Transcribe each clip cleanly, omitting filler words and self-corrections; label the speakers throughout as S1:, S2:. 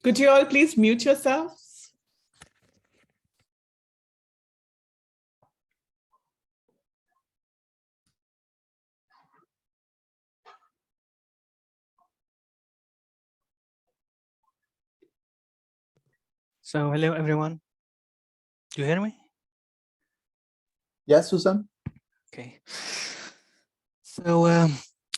S1: Could you all please mute yourselves?
S2: So hello everyone. Do you hear me?
S3: Yes, Houssam.
S2: Okay. So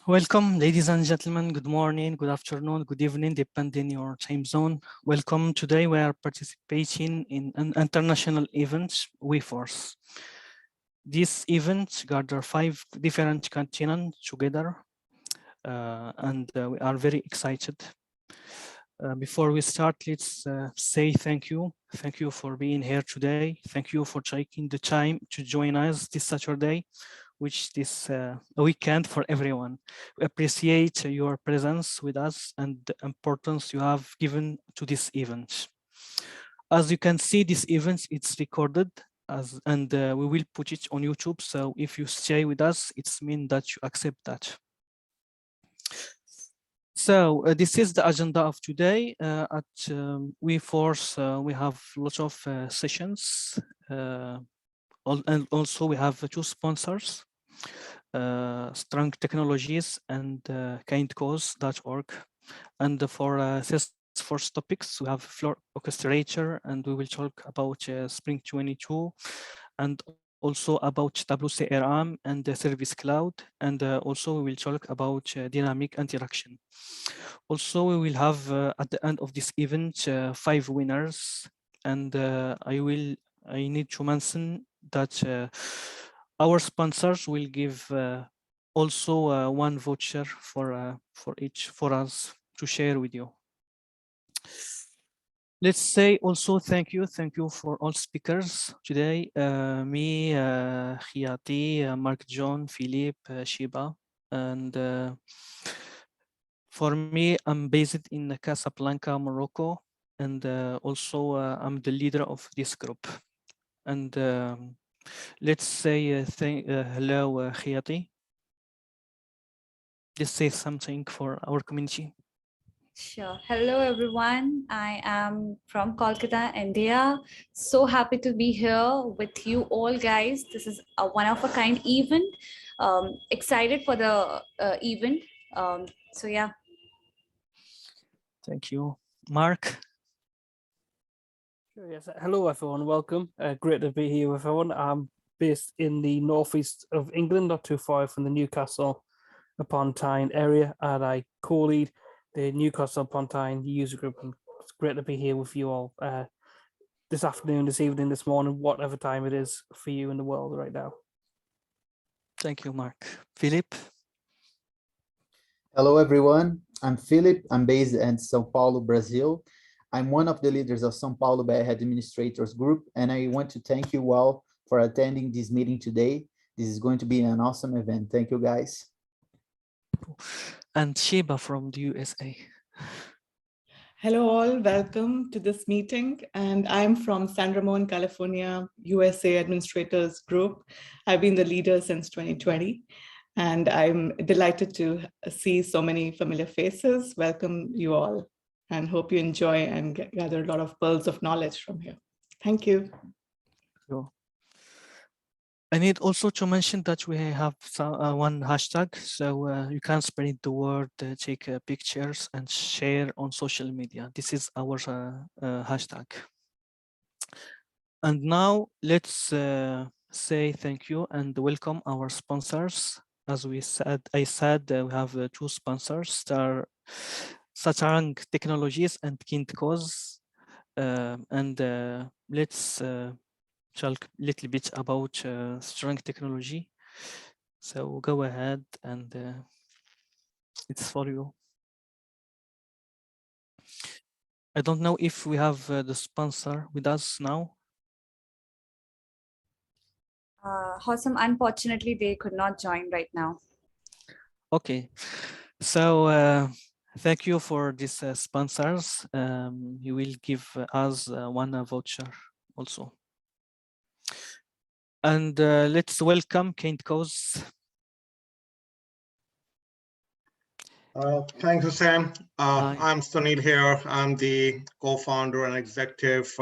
S2: welcome, ladies and gentlemen. Good morning, good afternoon, good evening, depending your time zone. Welcome. Today we are participating in an international event, WeForce. This event gathers 5 different continents together, and we are very excited. Before we start, let's say thank you. Thank you for being here today. Thank you for taking the time to join us this Saturday, which is a weekend for everyone. We appreciate your presence with us and the importance you have given to this event. As you can see, this event it's recorded and we will put it on YouTube. So if you stay with us, it's mean that you accept that. So this is the agenda of today. At WeForce, we have lots of sessions, and also we have 2 sponsors, Strong Technologies and kindcause.org. And for Salesforce topics, we have Floor Orchestrator, and we will talk about Spring 22, and also about Tableau CRM and the Service Cloud, and also we will talk about dynamic interaction. Also, we will have at the end of this event 5 winners, and I need to mention that our sponsors will give also 1 voucher for us to share with you. Let's say also thank you for all speakers today. Me, Khyati, Mark John, Philip, Sheeba, and for me, I'm based in Casablanca, Morocco, and also I'm the leader of this group. And let's say hello, Khyati. Just say something for our community.
S4: Sure. Hello, everyone. I am from Kolkata, India. So happy to be here with you all, guys. This is a one-of-a-kind event. Excited for the event. So, yeah.
S2: Thank you. Mark?
S5: Sure, yes. Hello, everyone. Welcome. Great to be here with everyone. I'm based in the northeast of England, not too far from the Newcastle upon Tyne area, and I co-lead the Newcastle upon Tyne user group. And it's great to be here with you all this afternoon, this evening, this morning, whatever time it is for you in the world right now.
S2: Thank you, Mark. Philip?
S3: Hello, everyone. I'm Philip. I'm based in São Paulo, Brazil. I'm one of the leaders of São Paulo BR Administrators Group, and I want to thank you all for attending this meeting today. This is going to be an awesome event. Thank you, guys.
S2: And Sheeba from the USA.
S1: Hello all, welcome to this meeting. And I'm from San Ramon, California, USA Administrators Group. I've been the leader since 2020. And I'm delighted to see so many familiar faces. Welcome you all, and hope you enjoy and gather a lot of pearls of knowledge from here. Thank you.
S2: Sure. I need also to mention that we have one hashtag, so you can spread the word, take pictures and share on social media. This is our hashtag. And now let's say thank you and welcome our sponsors. As I said, we have two sponsors, Satang Technologies and Kind Cause. And let's talk a little bit about strong technology. So go ahead and it's for you. I don't know if we have the sponsor with us now.
S4: Houssam, unfortunately, they could not join right now.
S2: Okay, so thank you for these sponsors. You will give us one voucher also. And let's welcome Kind Cause.
S6: Thanks, Houssam.
S2: Hi.
S6: I'm Sunil here. I'm the co-founder and executive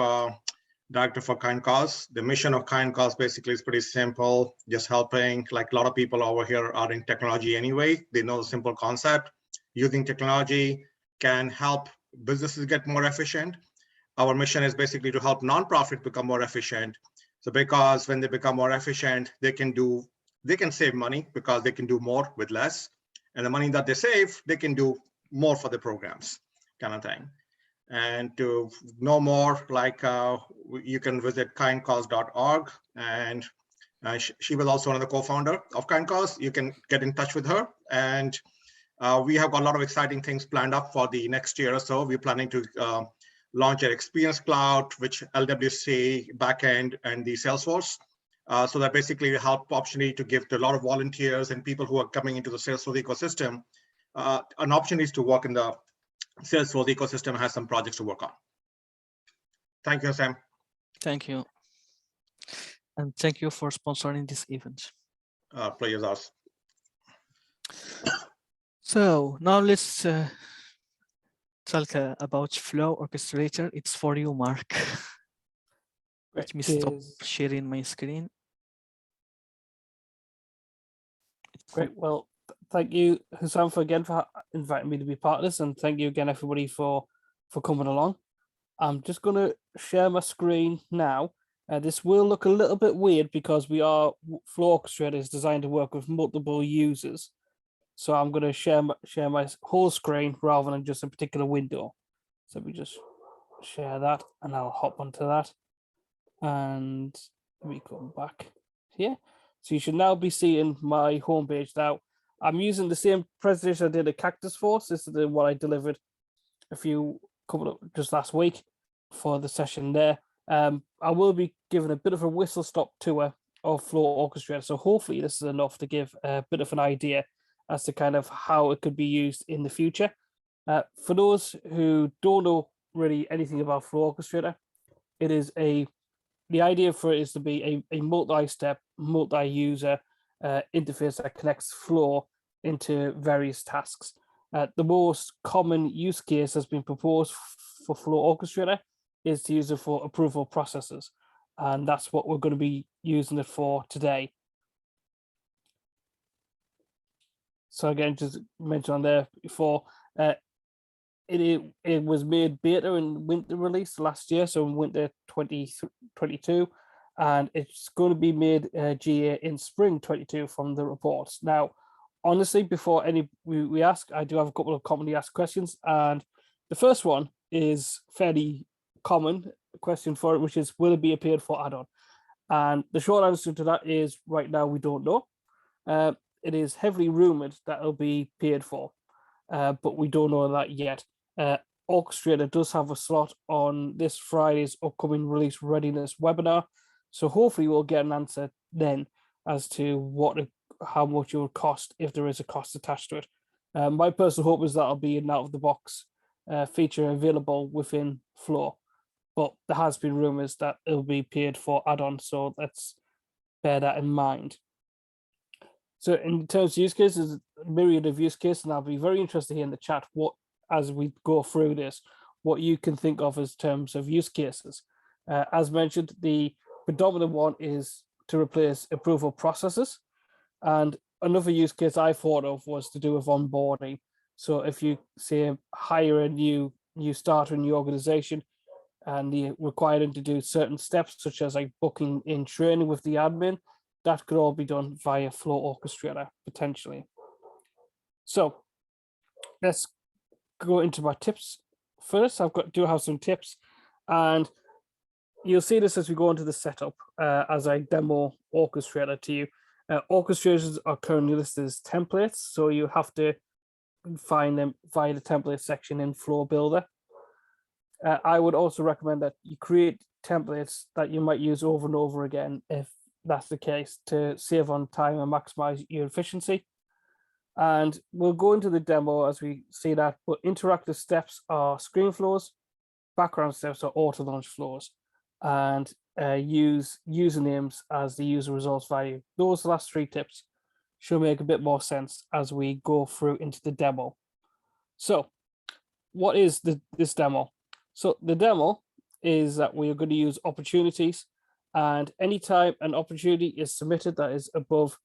S6: director for Kind Cause. The mission of Kind Cause basically is pretty simple, just helping, like a lot of people over here are in technology anyway. They know the simple concept. Using technology can help businesses get more efficient. Our mission is basically to help nonprofit become more efficient. So because when they become more efficient, they can save money because they can do more with less. And the money that they save, they can do more for the programs, kind of thing. And to know more, like you can visit kindcause.org. And she was also one of the co-founder of Kind Cause. You can get in touch with her. And we have got a lot of exciting things planned up for the next year or so. We're planning to launch an Experience Cloud, which LWC backend and the Salesforce. So that basically will help opportunity to give to a lot of volunteers and people who are coming into the Salesforce ecosystem an opportunity to work in the Salesforce ecosystem and has some projects to work on. Thank you, Sam.
S2: Thank you. And thank you for sponsoring this event.
S6: Pleasure ours.
S2: So now let's talk about Flow Orchestrator. It's for you, Mark. Let me stop sharing my screen.
S5: Great. Well, thank you, Houssam, for inviting me to be part of this, and thank you again, everybody, for coming along. I'm just going to share my screen now. This will look a little bit weird because Flow Orchestrator is designed to work with multiple users. So I'm going to share my whole screen rather than just a particular window. So we just share that, and I'll hop onto that. And let me come back here. So you should now be seeing my homepage now. I'm using the same presentation I did at Cactus Force. This is the one I delivered just last week for the session there. I will be giving a bit of a whistle-stop tour of Flow Orchestrator. So hopefully this is enough to give a bit of an idea as to kind of how it could be used in the future. For those who don't know really anything about Flow Orchestrator, the idea for it is to be a multi-step, multi-user interface that connects Flow into various tasks. The most common use case that's been proposed for Flow Orchestrator is to use it for approval processes. And that's what we're going to be using it for today. So again, just mentioned on there before, it was made beta in winter release last year, so in winter 2022, and it's going to be made GA in spring 22 from the reports. Now, honestly, before we ask, I do have a couple of commonly asked questions, and the first one is fairly common question for it, which is, will it be a paid for add-on? And the short answer to that is, right now we don't know. It is heavily rumored that it'll be paid for, but we don't know that yet. Orchestrator does have a slot on this Friday's upcoming release readiness webinar, so hopefully we'll get an answer then as to how much it would cost if there is a cost attached to it. My personal hope is that'll be an out-of-the-box feature available within Flow, but there has been rumors that it'll be paid for add-on, so let's bear that in mind. So in terms of use cases, a myriad of use cases, and I'll be very interested here in the chat as we go through this, what you can think of as terms of use cases. As mentioned, the predominant one is to replace approval processes. And another use case I thought of was to do with onboarding. So if you say hire a new starter in your organization and you require them to do certain steps, such as like booking in training with the admin, that could all be done via Flow Orchestrator potentially. So let's go into my tips first. Do have some tips, and you'll see this as we go into the setup as I demo Orchestrator to you. Orchestrations are currently listed as templates, so you have to find them via the template section in Flow Builder. I would also recommend that you create templates that you might use over and over again if that's the case, to save on time and maximize your efficiency. And we'll go into the demo as we see that, but interactive steps are screen flows, background steps are auto launch flows, and use usernames as the user resource value. Those last three tips should make a bit more sense as we go through into the demo. So what is this demo? So the demo is that we are going to use opportunities, and anytime an opportunity is submitted that is above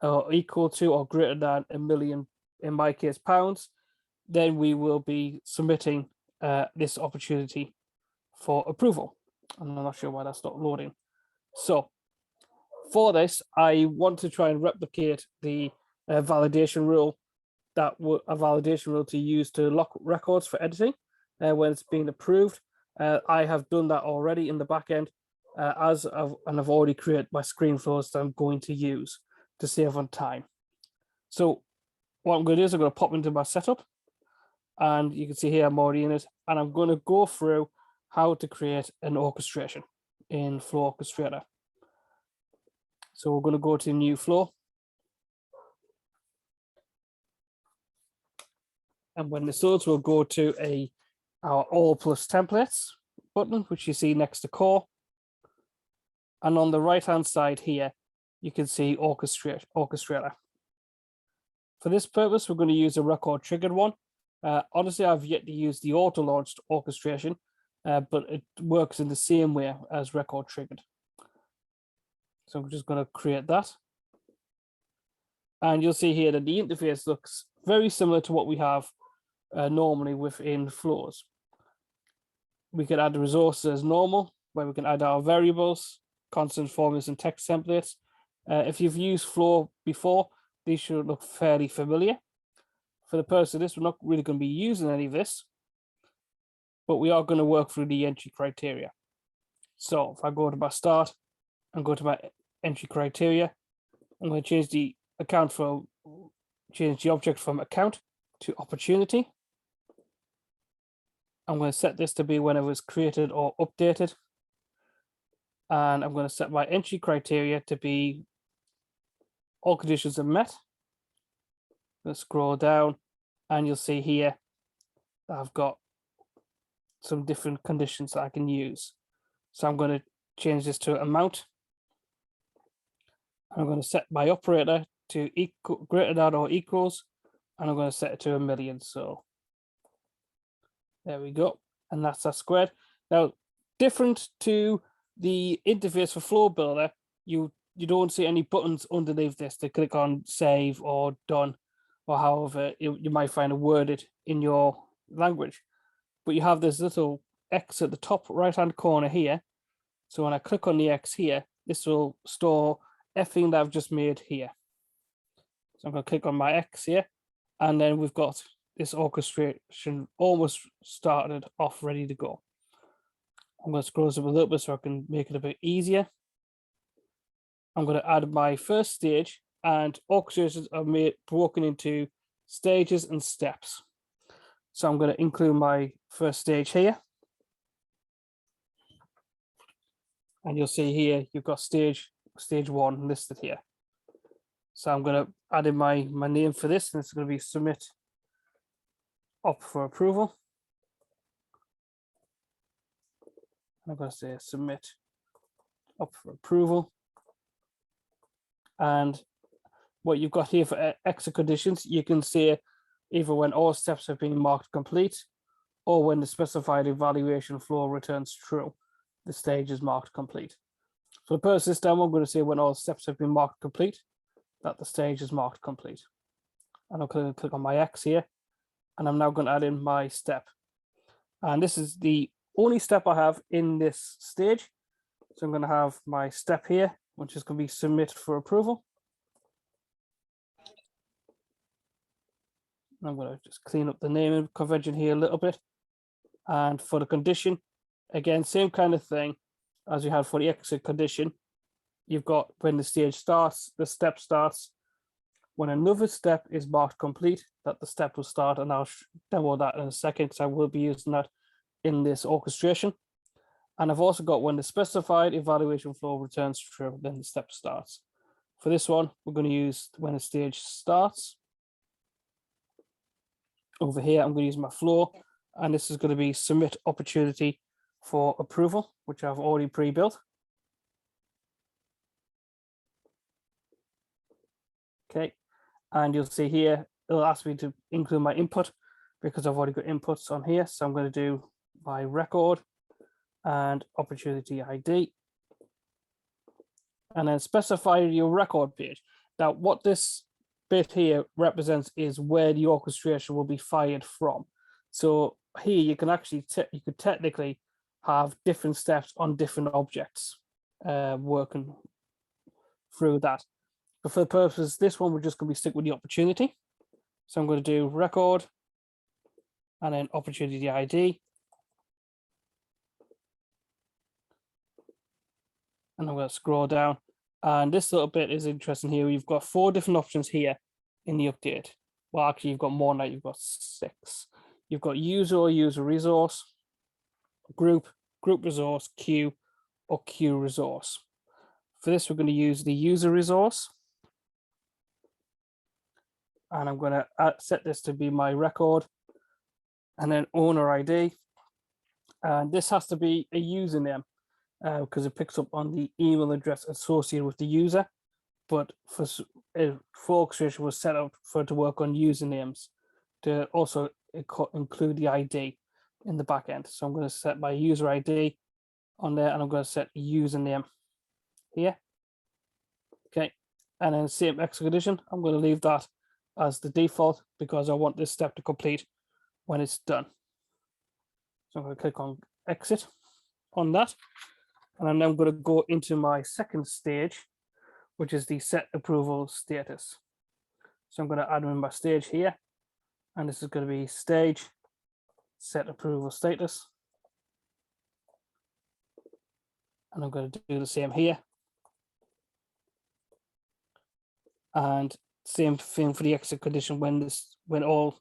S5: or equal to or greater than £1 million, in my case pounds, then we will be submitting this opportunity for approval. And I'm not sure why that's not loading. So for this, I want to try and replicate the validation rule to use to lock records for editing when it's being approved. I have done that already in the back end and I've already created my screen flows that I'm going to use to save on time. So what I'm going to do is I'm going to pop into my setup, and you can see here I'm already in it, and I'm going to go through how to create an orchestration in Flow Orchestrator. So we're going to go to new flow. And when this loads, we'll go to our All Plus Templates button, which you see next to Core. And on the right-hand side here, you can see Orchestrator. For this purpose, we're going to use a record triggered one. Honestly, I've yet to use the auto-launched orchestration, but it works in the same way as record triggered. So I'm just going to create that. And you'll see here that the interface looks very similar to what we have normally within flows. We can add the resources as normal, where we can add our variables, constant formulas, and text templates. If you've used Flow before, these should look fairly familiar. For the purpose of this, we're not really going to be using any of this, but we are going to work through the entry criteria. So if I go to my start and go to my entry criteria, I'm going to change the object from account to opportunity. I'm going to set this to be whenever it's created or updated. And I'm going to set my entry criteria to be all conditions are met. Let's scroll down and you'll see here that I've got some different conditions that I can use. So I'm going to change this to amount. I'm going to set my operator to greater than or equals, and I'm going to set it to 1 million. So there we go. And that's that squared. Now, different to the interface for Flow Builder, you don't see any buttons underneath this to click on save or done, or however you might find it worded in your language. But you have this little X at the top right-hand corner here. So when I click on the X here, this will store everything that I've just made here. So I'm going to click on my X here, and then we've got this orchestration almost started off, ready to go. I'm going to scroll this up a little bit so I can make it a bit easier. I'm going to add my first stage, and orchestrations are broken into stages and steps. So I'm going to include my first stage here. And you'll see here, you've got stage 1 listed here. So I'm going to add in my name for this, and it's going to be submit up for approval. I'm going to say submit up for approval. And what you've got here for exit conditions, you can see either when all steps have been marked complete or when the specified evaluation flow returns true, the stage is marked complete. For the purpose of this demo, I'm going to say when all steps have been marked complete, that the stage is marked complete. And I'm going to click on my X here, and I'm now going to add in my step. And this is the only step I have in this stage. So I'm going to have my step here, which is going to be submit for approval. I'm going to just clean up the naming convention here a little bit. And for the condition, again, same kind of thing as you had for the exit condition. You've got when the stage starts, the step starts. When another step is marked complete, that the step will start, and I'll demo that in a second because I will be using that in this orchestration. And I've also got when the specified evaluation flow returns true, then the step starts. For this one, we're going to use when the stage starts. Over here, I'm going to use my flow, and this is going to be submit opportunity for approval, which I've already pre-built. Okay, and you'll see here, it'll ask me to include my input because I've already got inputs on here. So I'm going to do my record and opportunity ID, and then specify your record page. Now, what this bit here represents is where the orchestration will be fired from. So here you can actually, you could technically have different steps on different objects working through that. But for the purposes, this one, we're just going to be stick with the opportunity. So I'm going to do record and then opportunity ID. And I'm going to scroll down. And this little bit is interesting here. You've got 4 different options here in the update. Well, actually, you've got more now. You've got 6. You've got user or user resource, group, group resource, queue, or queue resource. For this, we're going to use the user resource. And I'm going to set this to be my record and then owner ID. And this has to be a username because it picks up on the email address associated with the user. But for orchestration was set up for it to work on usernames to also include the ID in the back end. So I'm going to set my user ID on there, and I'm going to set username here. Okay, and then same exit condition. I'm going to leave that as the default because I want this step to complete when it's done. So I'm going to click on exit on that. And I'm now going to go into my second stage, which is the set approval status. So I'm going to add in my stage here. And this is going to be stage set approval status. And I'm going to do the same here. And same thing for the exit condition when all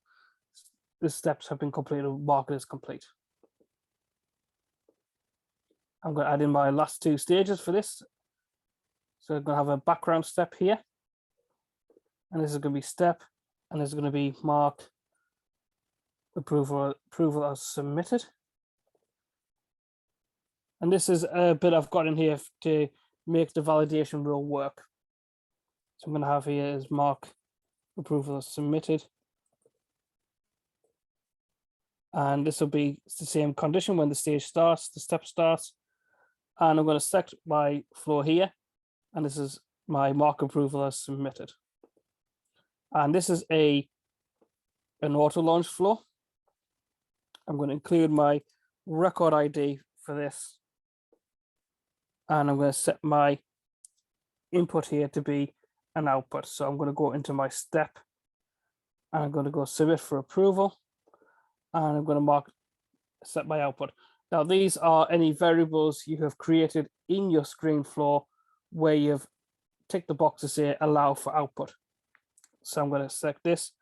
S5: the steps have been completed, mark it as complete. I'm going to add in my last 2 stages for this. So I'm going to have a background step here. And this is going to be step, and this is going to be mark approval as submitted. And this is a bit I've got in here to make the validation rule work. So I'm going to have here is mark approval as submitted. And this will be the same condition when the stage starts, the step starts. And I'm going to select my flow here. And this is my mark approval as submitted. And this is an auto launch flow. I'm going to include my record ID for this. And I'm going to set my input here to be an output. So I'm going to go into my step and I'm going to go submit for approval. And I'm going to set my output. Now, these are any variables you have created in your screen flow where you've ticked the box to say allow for output. So I'm going to select this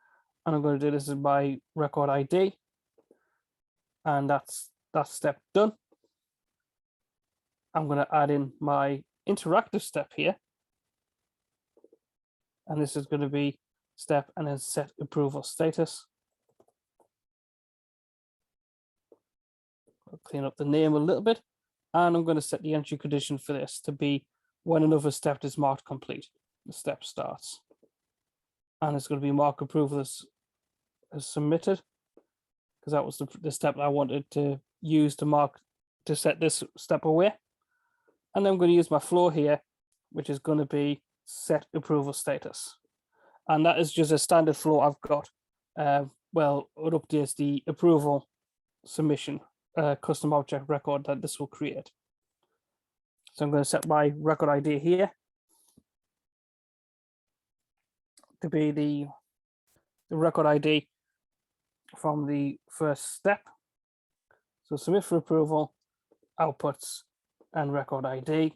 S5: and I'm going to do this as my record ID. And that's that step done. I'm going to add in my interactive step here. And this is going to be step and then set approval status. I'll clean up the name a little bit. And I'm going to set the entry condition for this to be when another step is marked complete. The step starts. and it's going to be mark approval as submitted, because that was the step I wanted to use to set this step away. And then I'm going to use my flow here, which is going to be set approval status. And that is just a standard flow I've got. Well, it updates the approval submission custom object record that this will create. So I'm going to set my record ID here to be the record ID from the first step. So submit for approval, outputs, and record ID.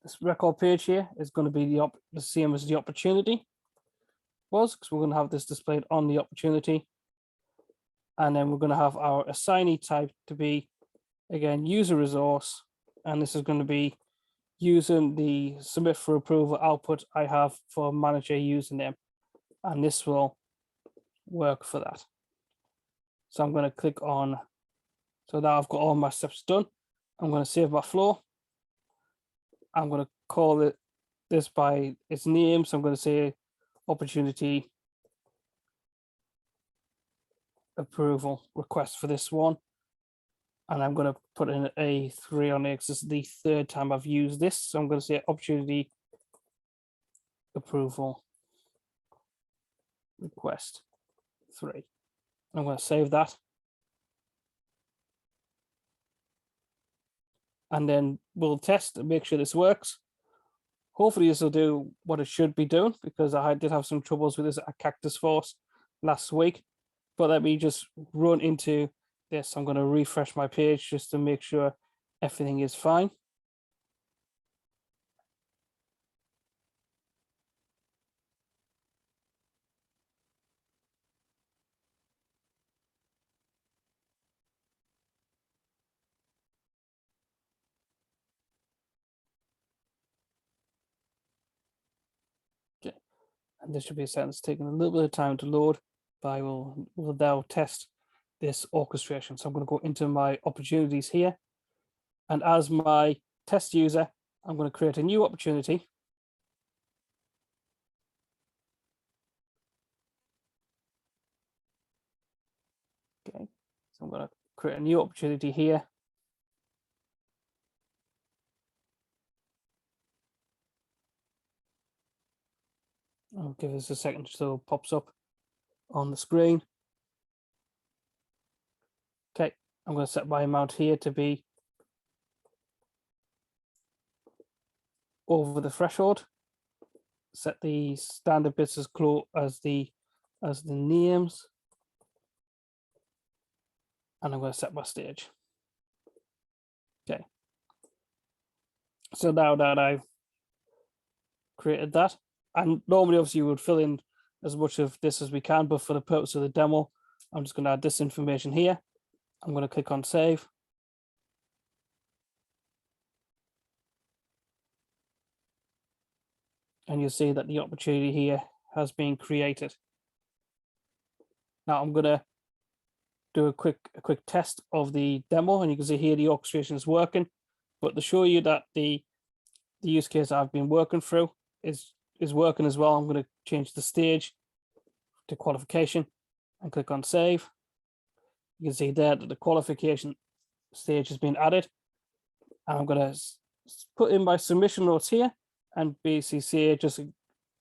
S5: This record page here is going to be the same as the opportunity was, because we're going to have this displayed on the opportunity. And then we're going to have our assignee type to be, again, user resource. And this is going to be using the submit for approval output I have for manager username. And this will work for that. So I'm going to click on, so now I've got all my steps done. I'm going to save my flow. I'm going to call this by its name. So I'm going to say opportunity approval request for this one. And I'm going to put in a 3 on it. This is the third time I've used this. So I'm going to say opportunity approval request 3. I'm going to save that. And then we'll test and make sure this works. Hopefully this will do what it should be doing, because I did have some troubles with this at Cactus Force last week. But let me just run into this. I'm going to refresh my page just to make sure everything is fine. Okay, and this should be a sentence taking a little bit of time to load, but I will now test this orchestration. So I'm going to go into my opportunities here. And as my test user, I'm going to create a new opportunity. Okay, so I'm going to create a new opportunity here. I'll give this a second so it pops up on the screen. Okay, I'm going to set my amount here to be over the threshold. Set the standard bits as close as the names. And I'm going to set my stage. Okay. So now that I've created that, and normally obviously you would fill in as much of this as we can, but for the purpose of the demo, I'm just going to add this information here. I'm going to click on save. And you'll see that the opportunity here has been created. Now I'm going to do a quick test of the demo, and you can see here the orchestration is working. But to show you that the use case I've been working through is working as well, I'm going to change the stage to qualification and click on save. You can see there that the qualification stage has been added. And I'm going to put in my submission notes here and basically say just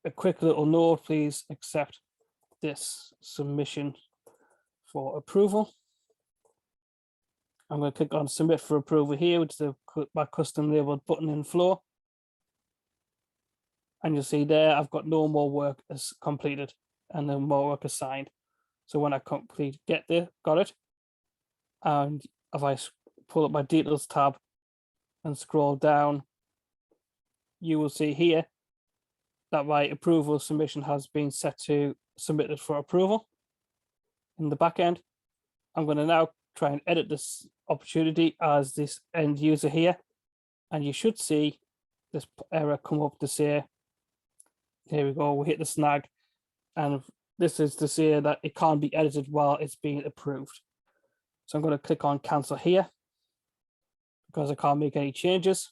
S5: a quick little note, please accept this submission for approval. I'm going to click on submit for approval here, which is my custom labeled button in Flow. And you'll see there, I've got no more work as completed and no more work assigned. So when I got it. And if I pull up my details tab and scroll down, you will see here that my approval submission has been set to submitted for approval in the back end. I'm going to now try and edit this opportunity as this end user here. And you should see this error come up to say, here we go, we hit the snag. And this is to say that it can't be edited while it's being approved. So I'm going to click on cancel here because I can't make any changes.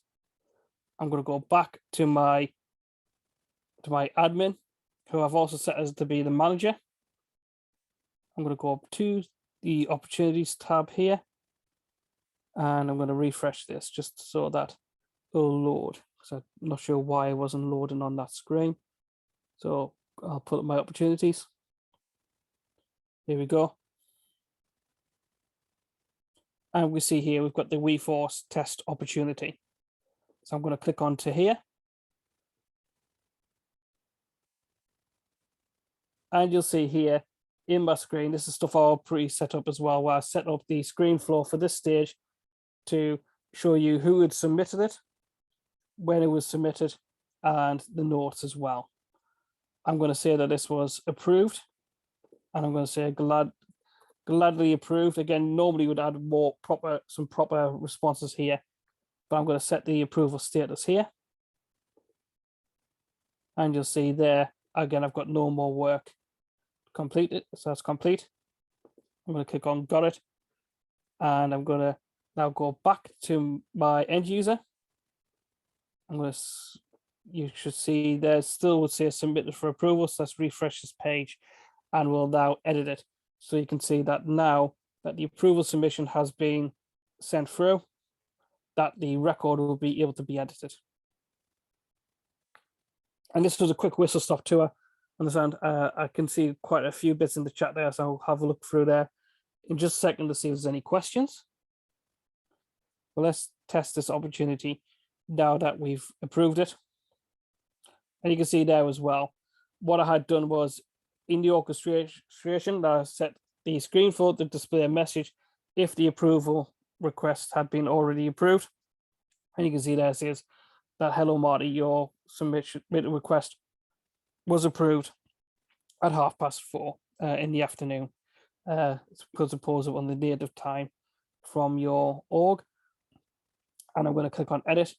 S5: I'm going to go back to my admin who I've also set as to be the manager. I'm going to go up to the opportunities tab here, and I'm going to refresh this just so that it'll load, because I'm not sure why it wasn't loading on that screen. So I'll put up my opportunities. Here we go. And we see here we've got the WeForce test opportunity. So I'm going to click onto here. And you'll see here in my screen, this is stuff all pre-set up as well, where I set up the screen flow for this stage to show you who had submitted it, when it was submitted, and the notes as well. I'm going to say that this was approved, and I'm going to say gladly approved. Again, normally would add some proper responses here, but I'm going to set the approval status here. And you'll see there, again, I've got no more work completed, so that's complete. I'm going to click on got it, and I'm going to now go back to my end user. I'm going to, you should see there still would say submitted for approval, so let's refresh this page and we'll now edit it. So you can see that now that the approval submission has been sent through, that the record will be able to be edited. And this was a quick whistle stop tour. Understand, I can see quite a few bits in the chat there, so I'll have a look through there in just a second to see if there's any questions. But let's test this opportunity now that we've approved it. And you can see there as well, what I had done was in the orchestration that I set the screen flow to display a message if the approval request had been already approved. And you can see there it says that, hello Marty, your submitted request was approved at 4:30 in the afternoon. It's because it pulls up on the native time from your org. And I'm going to click on edit.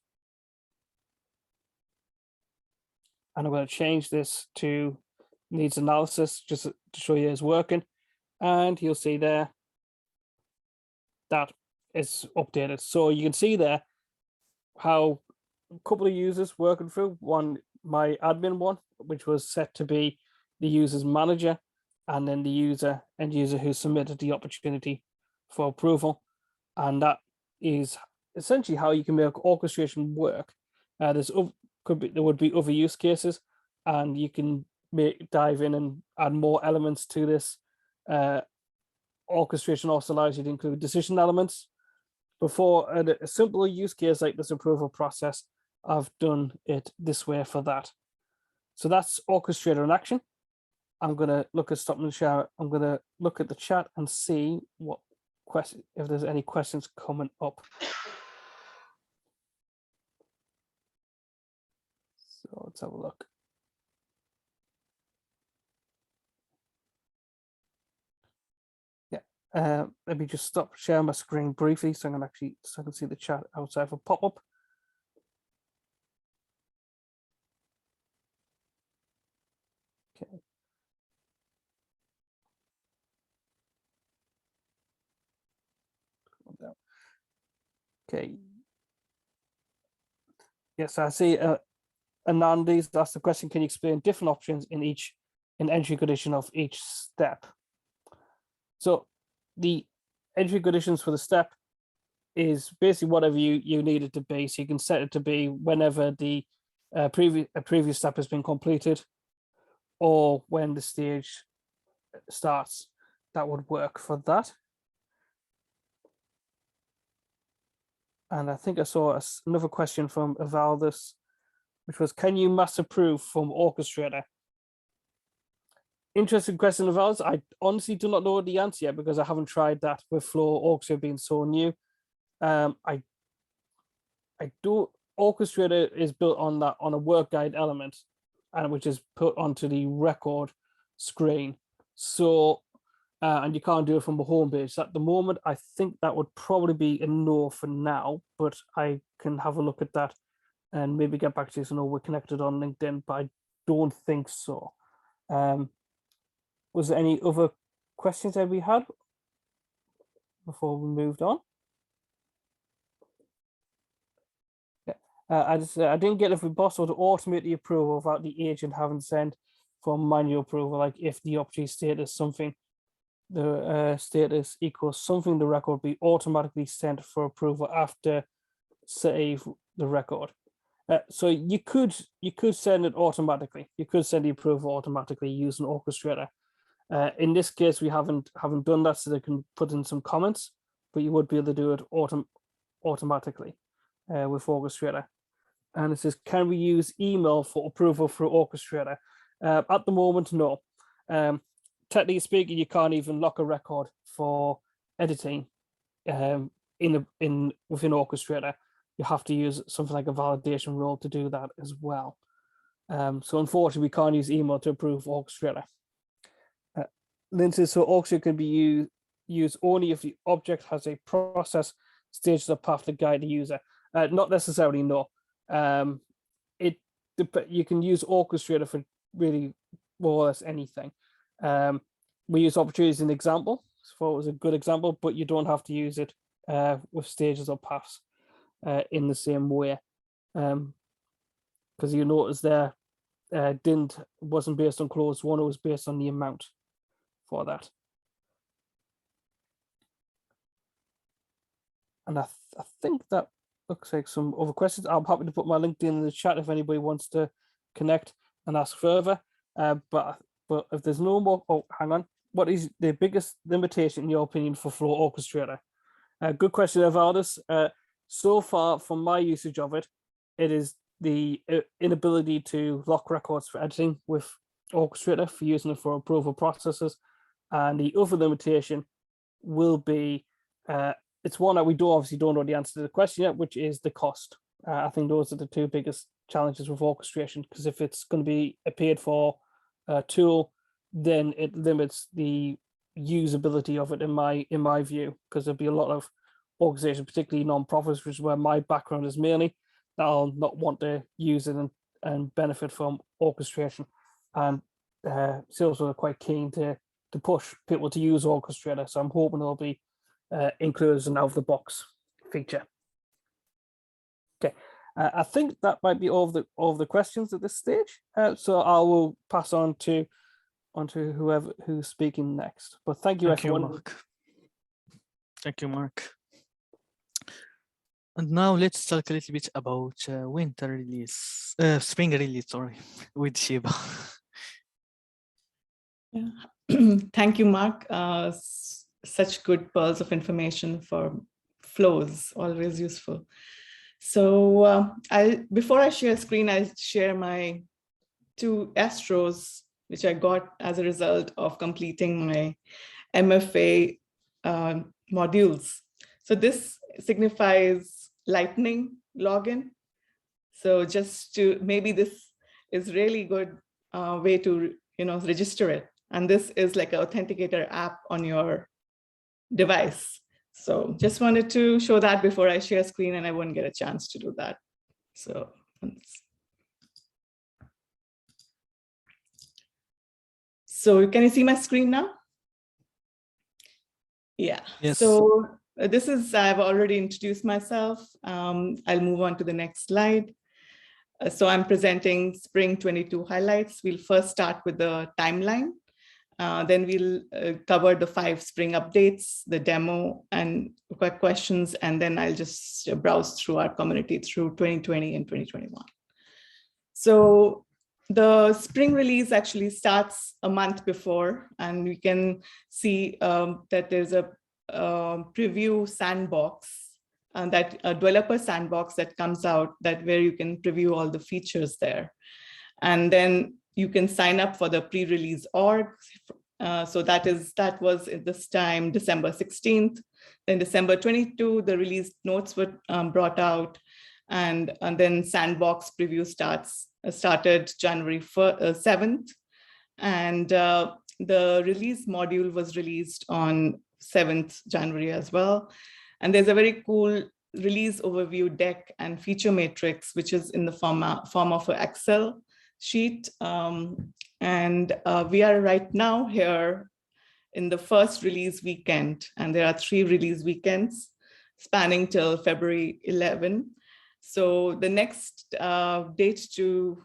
S5: And I'm going to change this to needs analysis just to show you it's working. And you'll see there that it's updated. So you can see there how a couple of users working through one, my admin one, which was set to be the user's manager, and then the end user who submitted the opportunity for approval. And that is essentially how you can make orchestration work. There would be other use cases, and you can dive in and add more elements to this. Orchestration also allows you to include decision elements. Before a simpler use case like this approval process, I've done it this way for that. So that's Orchestrator in action. I'm going to look at stop and share. I'm going to look at the chat and see what question, if there's any questions coming up. So let's have a look. Yeah, let me just stop sharing my screen briefly so I can see the chat outside for pop-up. Okay. Okay. Yes, I see. Anandi's asked the question: can you explain different options in entry condition of each step? So the entry conditions for the step is basically whatever you need it to be. So you can set it to be whenever the previous step has been completed, or when the stage starts. That would work for that. And I think I saw another question from Evaldus, which was, can you mass approve from Orchestrator? Interesting question, Evaldus. I honestly do not know the answer yet because I haven't tried that with Flow Orchestrator being so new. I do. Orchestrator is built on a work guide element, and which is put onto the record screen. So, and you can't do it from the home page. So at the moment, I think that would probably be a no for now, but I can have a look at that and maybe get back to you. So no, we're connected on LinkedIn, but I don't think so. Was there any other questions that we had before we moved on? Yeah. I didn't get if we possible to automate the approval without the agent having to send for manual approval, like if the opportunity status something, the status equals something, the record will be automatically sent for approval after save the record. So you could send it automatically. You could send the approval automatically using Orchestrator. In this case, we haven't done that, so they can put in some comments, but you would be able to do it automatically with Orchestrator. And it says, can we use email for approval through Orchestrator? At the moment, no. Technically speaking, you can't even lock a record for editing within Orchestrator. You have to use something like a validation role to do that as well. So unfortunately, we can't use email to approve Orchestrator. Then says, so Orchestrator can be used only if the object has a process, stages, or path to guide the user. Not necessarily, no. You can use Orchestrator for really more or less anything. We use opportunities as an example, so it was a good example, but you don't have to use it with stages or paths in the same way, because you notice there wasn't based on clause 1, it was based on the amount for that. And I think that looks like some other questions. I'm happy to put my LinkedIn in the chat if anybody wants to connect and ask further. But if there's no more, oh, hang on. What is the biggest limitation in your opinion for Flow Orchestrator? Good question, Evaldus. So far, from my usage of it, it is the inability to lock records for editing with Orchestrator, for using it for approval processes. And the other limitation will be, it's one that we obviously don't know the answer to the question yet, which is the cost. I think those are the two biggest challenges with orchestration, because if it's going to be a paid for tool, then it limits the usability of it in my view, because there'll be a lot of organizations, particularly non-profits, which is where my background is mainly, that'll not want to use it and benefit from orchestration. And Salesforce are quite keen to push people to use Orchestrator, so I'm hoping it'll be included as an out-of-the-box feature. Okay, I think that might be all of the questions at this stage. So I will pass on to who's speaking next. But thank you, everyone.
S2: Mark. Thank you, Mark. And now let's talk a little bit about spring release, sorry, with Sheeba.
S1: Yeah. Thank you, Mark. Such good pearls of information for flows, always useful. So before I share screen, I'll share my 2 Astros, which I got as a result of completing my MFA modules. So this signifies Lightning login. So just to, maybe this is really good way to register it. And this is like an authenticator app on your device. So just wanted to show that before I share screen, and I won't get a chance to do that. So can you see my screen now? Yeah.
S2: Yes.
S1: So this is, I've already introduced myself. I'll move on to the next slide. So I'm presenting Spring 22 highlights. We'll first start with the timeline. Then we'll cover the 5 Spring updates, the demo, and quick questions. And then I'll just browse through our community through 2020 and 2021. So the Spring release actually starts a month before, and we can see that there's a preview sandbox, that a developer sandbox that comes out, that where you can preview all the features there. And then you can sign up for the pre-release org. So that was at this time, December 16th. Then December 22, the release notes were brought out. And then sandbox preview started January 7th. And the release module was released on 7th January as well. And there's a very cool release overview deck and feature matrix, which is in the form of an Excel sheet. And we are right now here in the first release weekend, and there are 3 release weekends spanning till February 11. So the next date to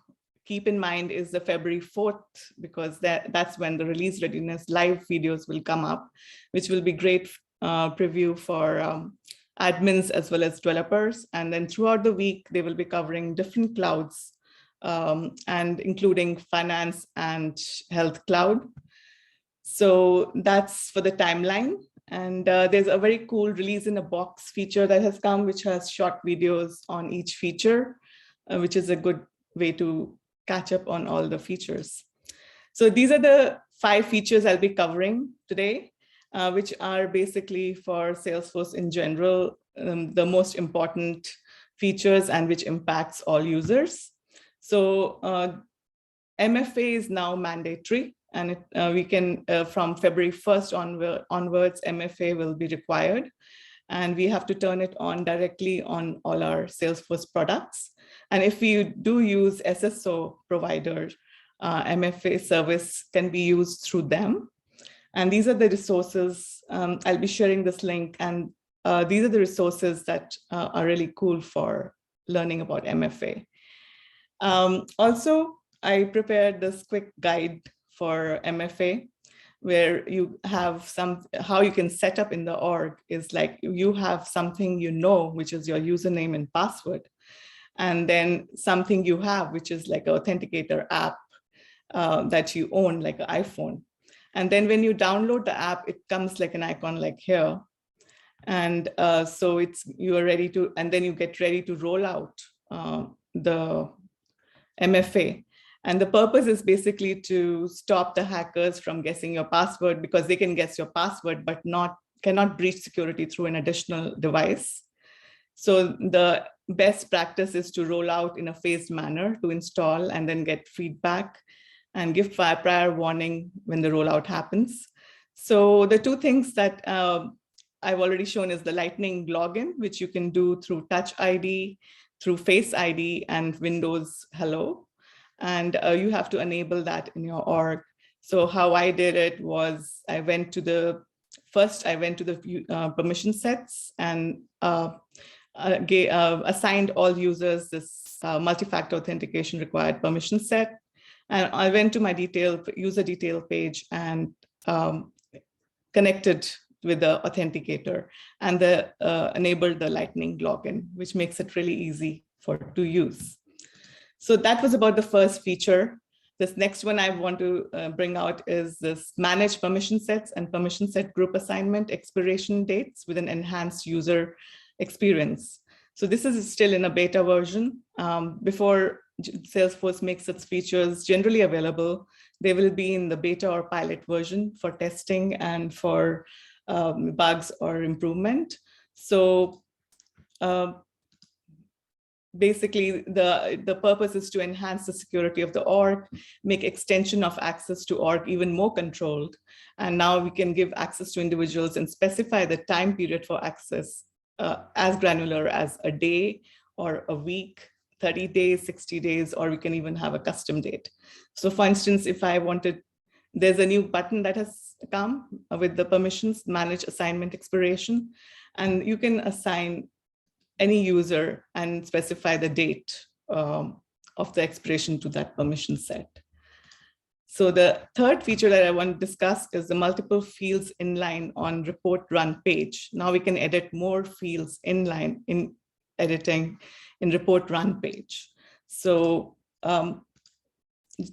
S1: keep in mind is the February 4th, because that's when the release readiness live videos will come up, which will be great preview for admins as well as developers. And then throughout the week, they will be covering different clouds and including finance and health cloud. So that's for the timeline. And there's a very cool release in a box feature that has come, which has short videos on each feature, which is a good way to catch up on all the features. So these are the 5 features I'll be covering today, which are basically for Salesforce in general, the most important features and which impacts all users. So MFA is now mandatory, and we can, from February 1st onwards, MFA will be required. And we have to turn it on directly on all our Salesforce products. And if you do use SSO providers, MFA service can be used through them. And these are the resources. I'll be sharing this link. And these are the resources that are really cool for learning about MFA. Also, I prepared this quick guide for MFA, where you have how you can set up in the org is like you have something you know, which is your username and password. And then something you have, which is like an authenticator app that you own, like an iPhone. And then when you download the app, it comes like an icon like here. And so you are ready to, and then you get ready to roll out the MFA. And the purpose is basically to stop the hackers from guessing your password, because they can guess your password, but cannot breach security through an additional device. So the best practice is to roll out in a phased manner, to install and then get feedback and give prior warning when the rollout happens. So the 2 things that I've already shown is the Lightning login, which you can do through Touch ID, through Face ID and Windows Hello. And you have to enable that in your org. So how I did it was I went to the permission sets and assigned all users this multi-factor authentication required permission set. And I went to my user detail page and connected with the authenticator and enabled the Lightning login, which makes it really easy to use. So that was about the first feature. This next one I want to bring out is this manage permission sets and permission set group assignment expiration dates with an enhanced user experience. So this is still in a beta version. Before Salesforce makes its features generally available, they will be in the beta or pilot version for testing and for bugs or improvement. So basically, the purpose is to enhance the security of the org, make extension of access to org even more controlled. And now we can give access to individuals and specify the time period for access as granular as a day or a week, 30 days, 60 days, or we can even have a custom date. So for instance, if I wanted, there's a new button that has come with the permissions, manage assignment expiration, and you can assign any user and specify the date of the expiration to that permission set. So the third feature that I want to discuss is the multiple fields inline on report run page. Now we can edit more fields inline in editing in report run page. So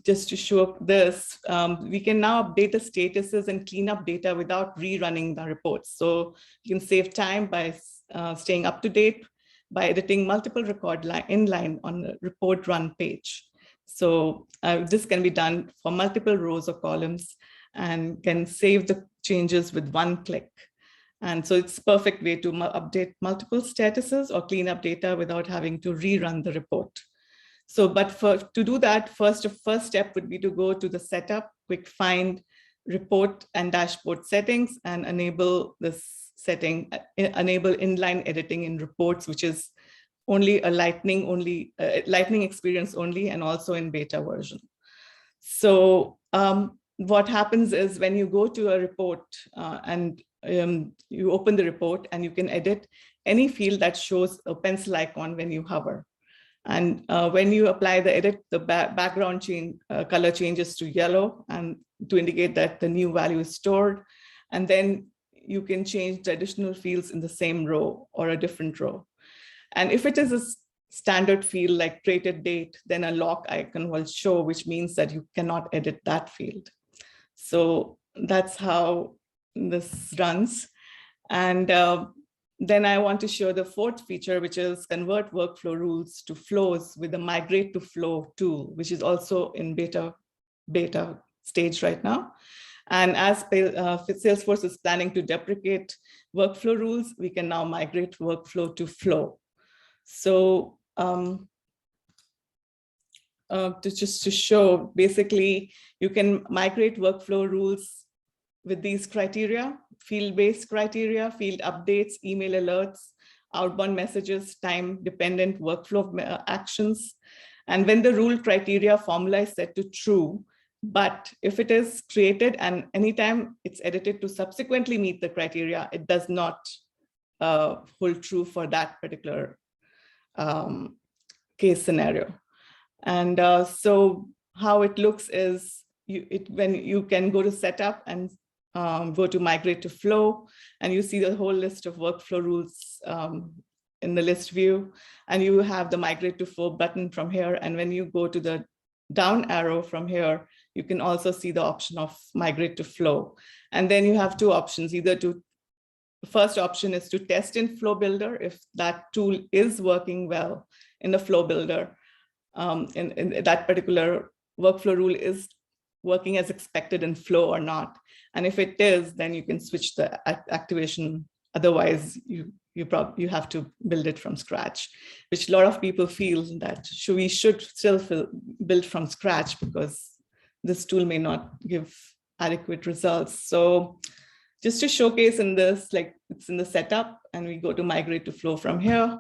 S1: just to show this, we can now update the statuses and clean up data without rerunning the reports. So you can save time by staying up to date by editing multiple record inline on the report run page. So this can be done for multiple rows or columns and can save the changes with one click. And so it's a perfect way to update multiple statuses or clean up data without having to rerun the report. So, but to do that, first step would be to go to the setup, quick find, report and dashboard settings, and enable this setting, enable inline editing in reports, which is only a lightning experience only, and also in beta version. So what happens is when you go to a report and you open the report, and you can edit any field that shows a pencil icon when you hover. And when you apply the edit, the background color changes to yellow and to indicate that the new value is stored. And then you can change the additional fields in the same row or a different row. And if it is a standard field like created date, then a lock icon will show, which means that you cannot edit that field. So that's how this runs. And then I want to show the fourth feature, which is convert workflow rules to flows with the Migrate to Flow tool, which is also in beta stage right now. And as Salesforce is planning to deprecate workflow rules, we can now migrate workflow to flow. So just to show, basically, you can migrate workflow rules with these criteria: field-based criteria, field updates, email alerts, outbound messages, time-dependent workflow actions. And when the rule criteria formula is set to true, but if it is created and anytime it's edited to subsequently meet the criteria, it does not hold true for that particular case scenario. And so how it looks is when you can go to setup and go to migrate to flow, and you see the whole list of workflow rules in the list view, and you have the migrate to flow button from here. And when you go to the down arrow from here, you can also see the option of migrate to flow. And then you have two options, either to, the first option is to test in Flow Builder if that tool is working well in the Flow Builder, in that particular workflow rule is working as expected in Flow or not. And if it is, then you can switch the activation. Otherwise, you have to build it from scratch, which a lot of people feel that we should still build from scratch because this tool may not give adequate results. So just to showcase in this, like it's in the setup, and we go to migrate to flow from here,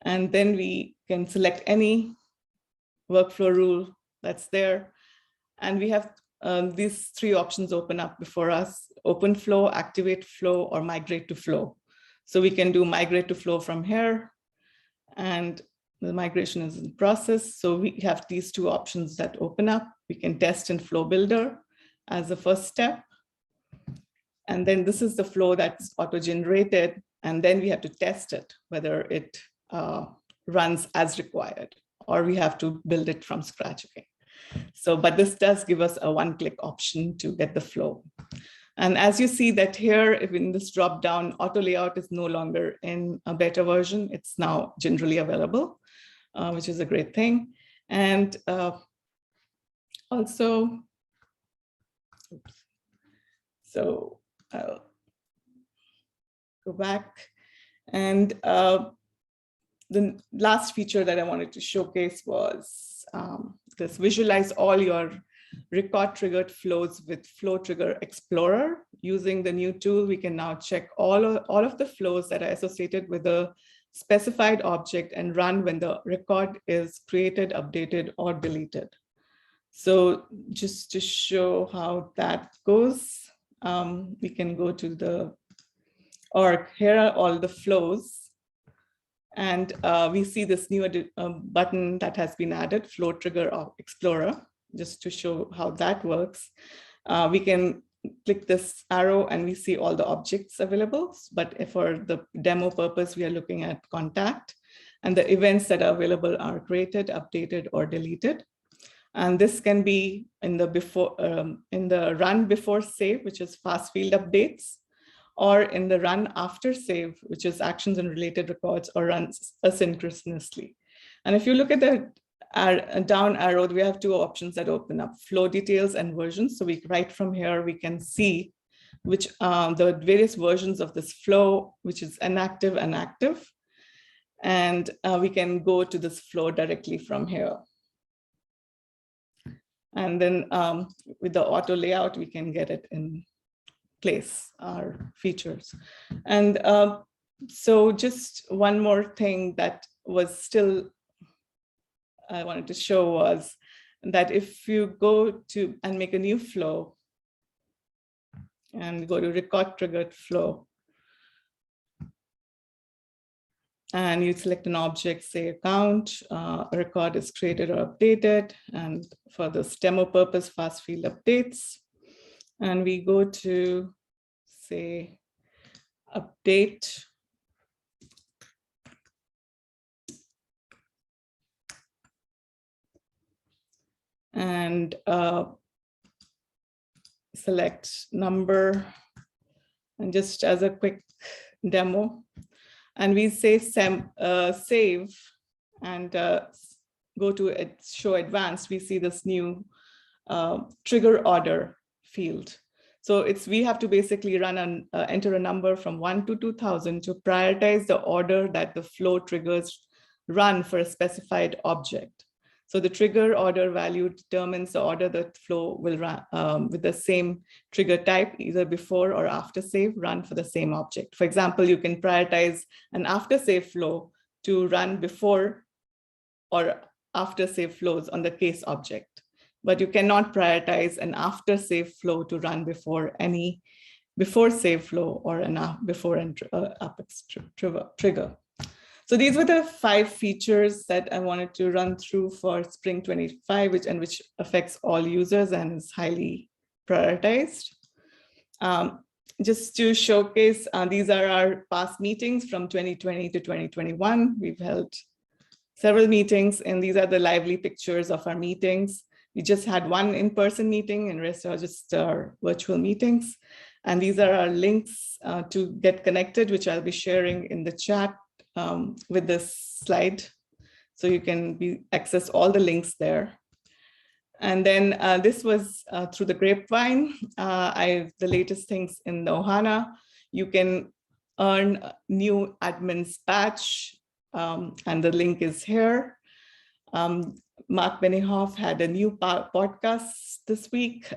S1: and then we can select any workflow rule that's there. And we have these three options open up before us: open flow, activate flow, or migrate to flow. So we can do migrate to flow from here, and the migration is in process. So we have these two options that open up. We can test in Flow Builder as the first step. And then this is the flow that's auto-generated. And then we have to test it, whether it runs as required, or we have to build it from scratch again. So, but this does give us a one-click option to get the flow. And as you see that here, if in this drop-down, auto layout is no longer in a beta version. It's now generally available, which is a great thing. And also, so I'll go back. And the last feature that I wanted to showcase was this: visualize all your record triggered flows with Flow Trigger Explorer. Using the new tool, we can now check all of the flows that are associated with a specified object and run when the record is created, updated, or deleted. So just to show how that goes, we can go to the org. Here are all the flows. And we see this new button that has been added, Flow Trigger Explorer, just to show how that works. We can click this arrow and we see all the objects available. But for the demo purpose, we are looking at contact, and the events that are available are created, updated, or deleted. And this can be in the run before save, which is fast field updates, or in the run after save, which is actions and related records, or runs asynchronously. And if you look at the down arrow, we have two options that open up: flow details and versions. So right from here, we can see which the various versions of this flow, which is inactive and active. And we can go to this flow directly from here. And then with the auto layout, we can get it in place, our features. And so just one more thing that was still I wanted to show was that if you go to and make a new flow and go to record triggered flow, And you select an object, say account, a record is created or updated. And for this demo purpose, fast field updates. And we go to, say, update. And select number. And just as a quick demo, and we say save and go to show advanced, we see this new trigger order field. So we have to basically run enter a number from 1 to 2000 to prioritize the order that the flow triggers run for a specified object. So the trigger order value determines the order that flow will run with the same trigger type, either before or after save, run for the same object. For example, you can prioritize an after save flow to run before or after save flows on the case object, but you cannot prioritize an after save flow to run before any before save flow or an before and apex trigger. So these were the 5 features that I wanted to run through for Spring 25, which affects all users and is highly prioritized. Just to showcase, these are our past meetings from 2020 to 2021. We've held several meetings, and these are the lively pictures of our meetings. We just had one in-person meeting, and the rest are just our virtual meetings. And these are our links to get connected, which I'll be sharing in the chat with this slide. So you can access all the links there. And then this was through the grapevine. The latest things in the Ohana. You can earn new admins badge, and the link is here. Mark Benioff had a new podcast this week.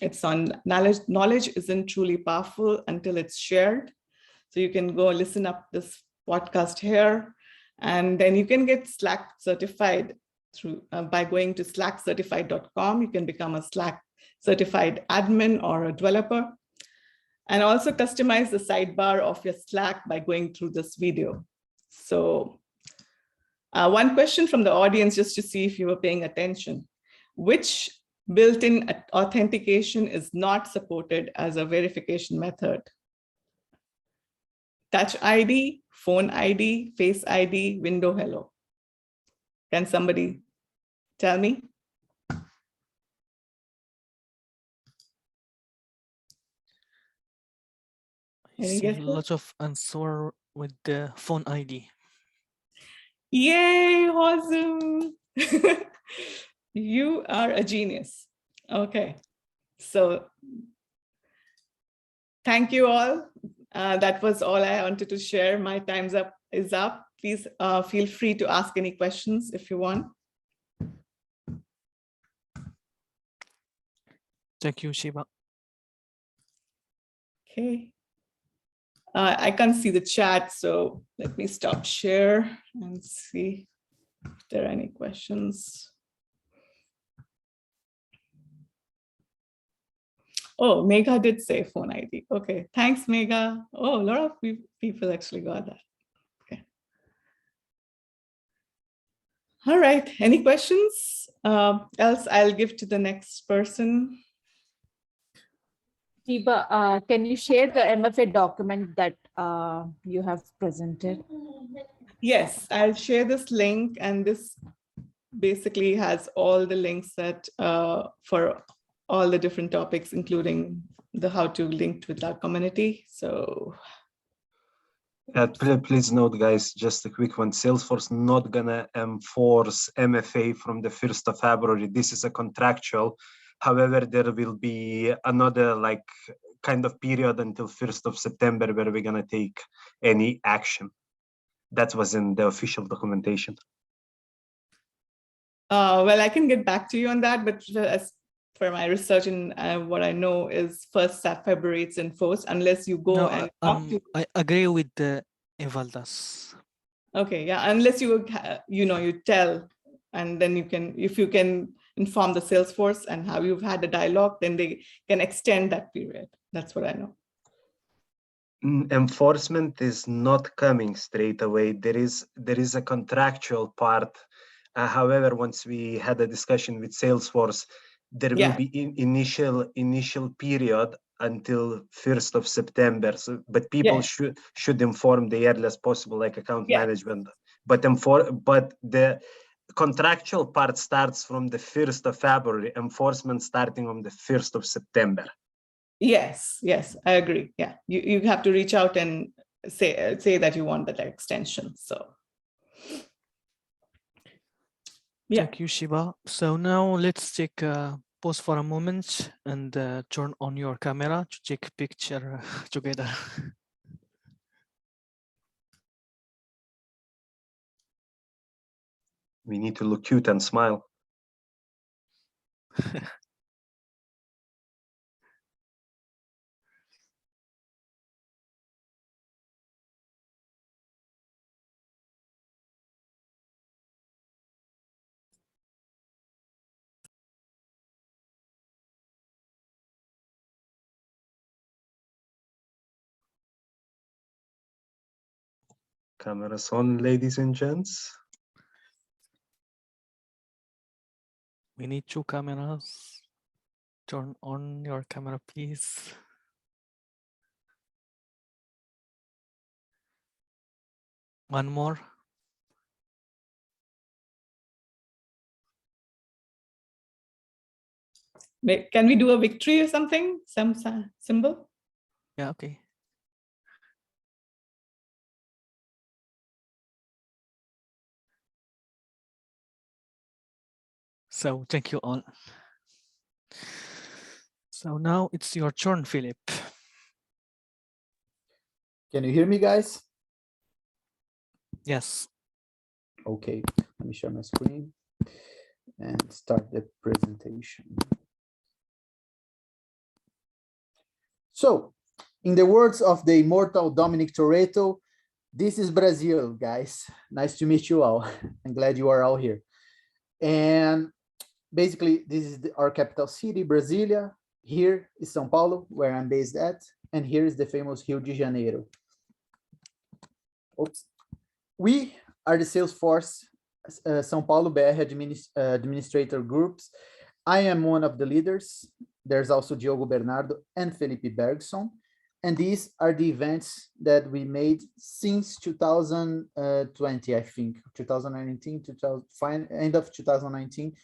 S1: It's on knowledge isn't truly powerful until it's shared. So you can go listen up this podcast here, and then you can get Slack certified through by going to slackcertified.com. You can become a Slack certified admin or a developer, and also customize the sidebar of your Slack by going through this video. So one question from the audience, just to see if you were paying attention: which built-in authentication is not supported as a verification method? Touch ID, phone ID, face ID, window hello. Can somebody tell me?
S2: I see a lot of answer with the phone ID.
S1: Yay, Houssam. You are a genius. Okay, so thank you all. That was all I wanted to share. My time's is up. Please feel free to ask any questions if you want.
S2: Thank you, Sheeba.
S1: Okay. I can't see the chat, so let me stop share and see if there are any questions. Oh, Megha did say phone ID. Okay, thanks, Megha. Oh, a lot of people actually got that. Okay. All right, any questions? Else I'll give to the next person.
S7: Sheeba, can you share the MFA document that you have presented?
S1: Yes, I'll share this link, and this basically has all the links that for all the different topics, including the how to link with our community. So
S8: please note, guys, just a quick one. Salesforce not gonna enforce MFA from the 1st of February. This is a contractual. However, there will be another kind of period until 1st of September where we're gonna take any action. That was in the official documentation.
S1: Well, I can get back to you on that, but as for my research and what I know is 1st of February it's enforced unless you go
S2: No,
S1: and talk to.
S2: I agree with Evaldas.
S1: Okay, yeah, unless you you tell, and then you can, if you can inform the Salesforce and how you've had a dialogue, then they can extend that period. That's what I know.
S8: Enforcement is not coming straight away. There is a contractual part. However, once we had a discussion with Salesforce, there will be initial period until 1st of September. So, but people should inform the earliest possible, like account management. But the contractual part starts from the 1st of February, enforcement starting on the 1st of September.
S1: Yes, I agree. Yeah, you have to reach out and say that you want that extension. So
S2: thank you, Sheeba. So now let's take a pause for a moment and turn on your camera to take a picture together.
S8: We need to look cute and smile. Cameras on, ladies and gents.
S2: We need 2 cameras. Turn on your camera, please. One more.
S1: Can we do a victory or something? Some symbol?
S2: Yeah, okay. So thank you all. So now it's your turn, Philip.
S3: Can you hear me, guys?
S2: Yes.
S3: Okay, let me share my screen and start the presentation. So, in the words of the immortal Dominic Toretto, this is Brazil, guys. Nice to meet you all. I'm glad you are all here. And basically, this is our capital city, Brasilia. Here is São Paulo, where I'm based at. And here is the famous Rio de Janeiro. Oops. We are the Salesforce São Paulo BR administrator groups. I am one of the leaders. There's also Diogo Bernardo and Felipe Bergson. And these are the events that we made since 2020, I think, 2019, end of 2019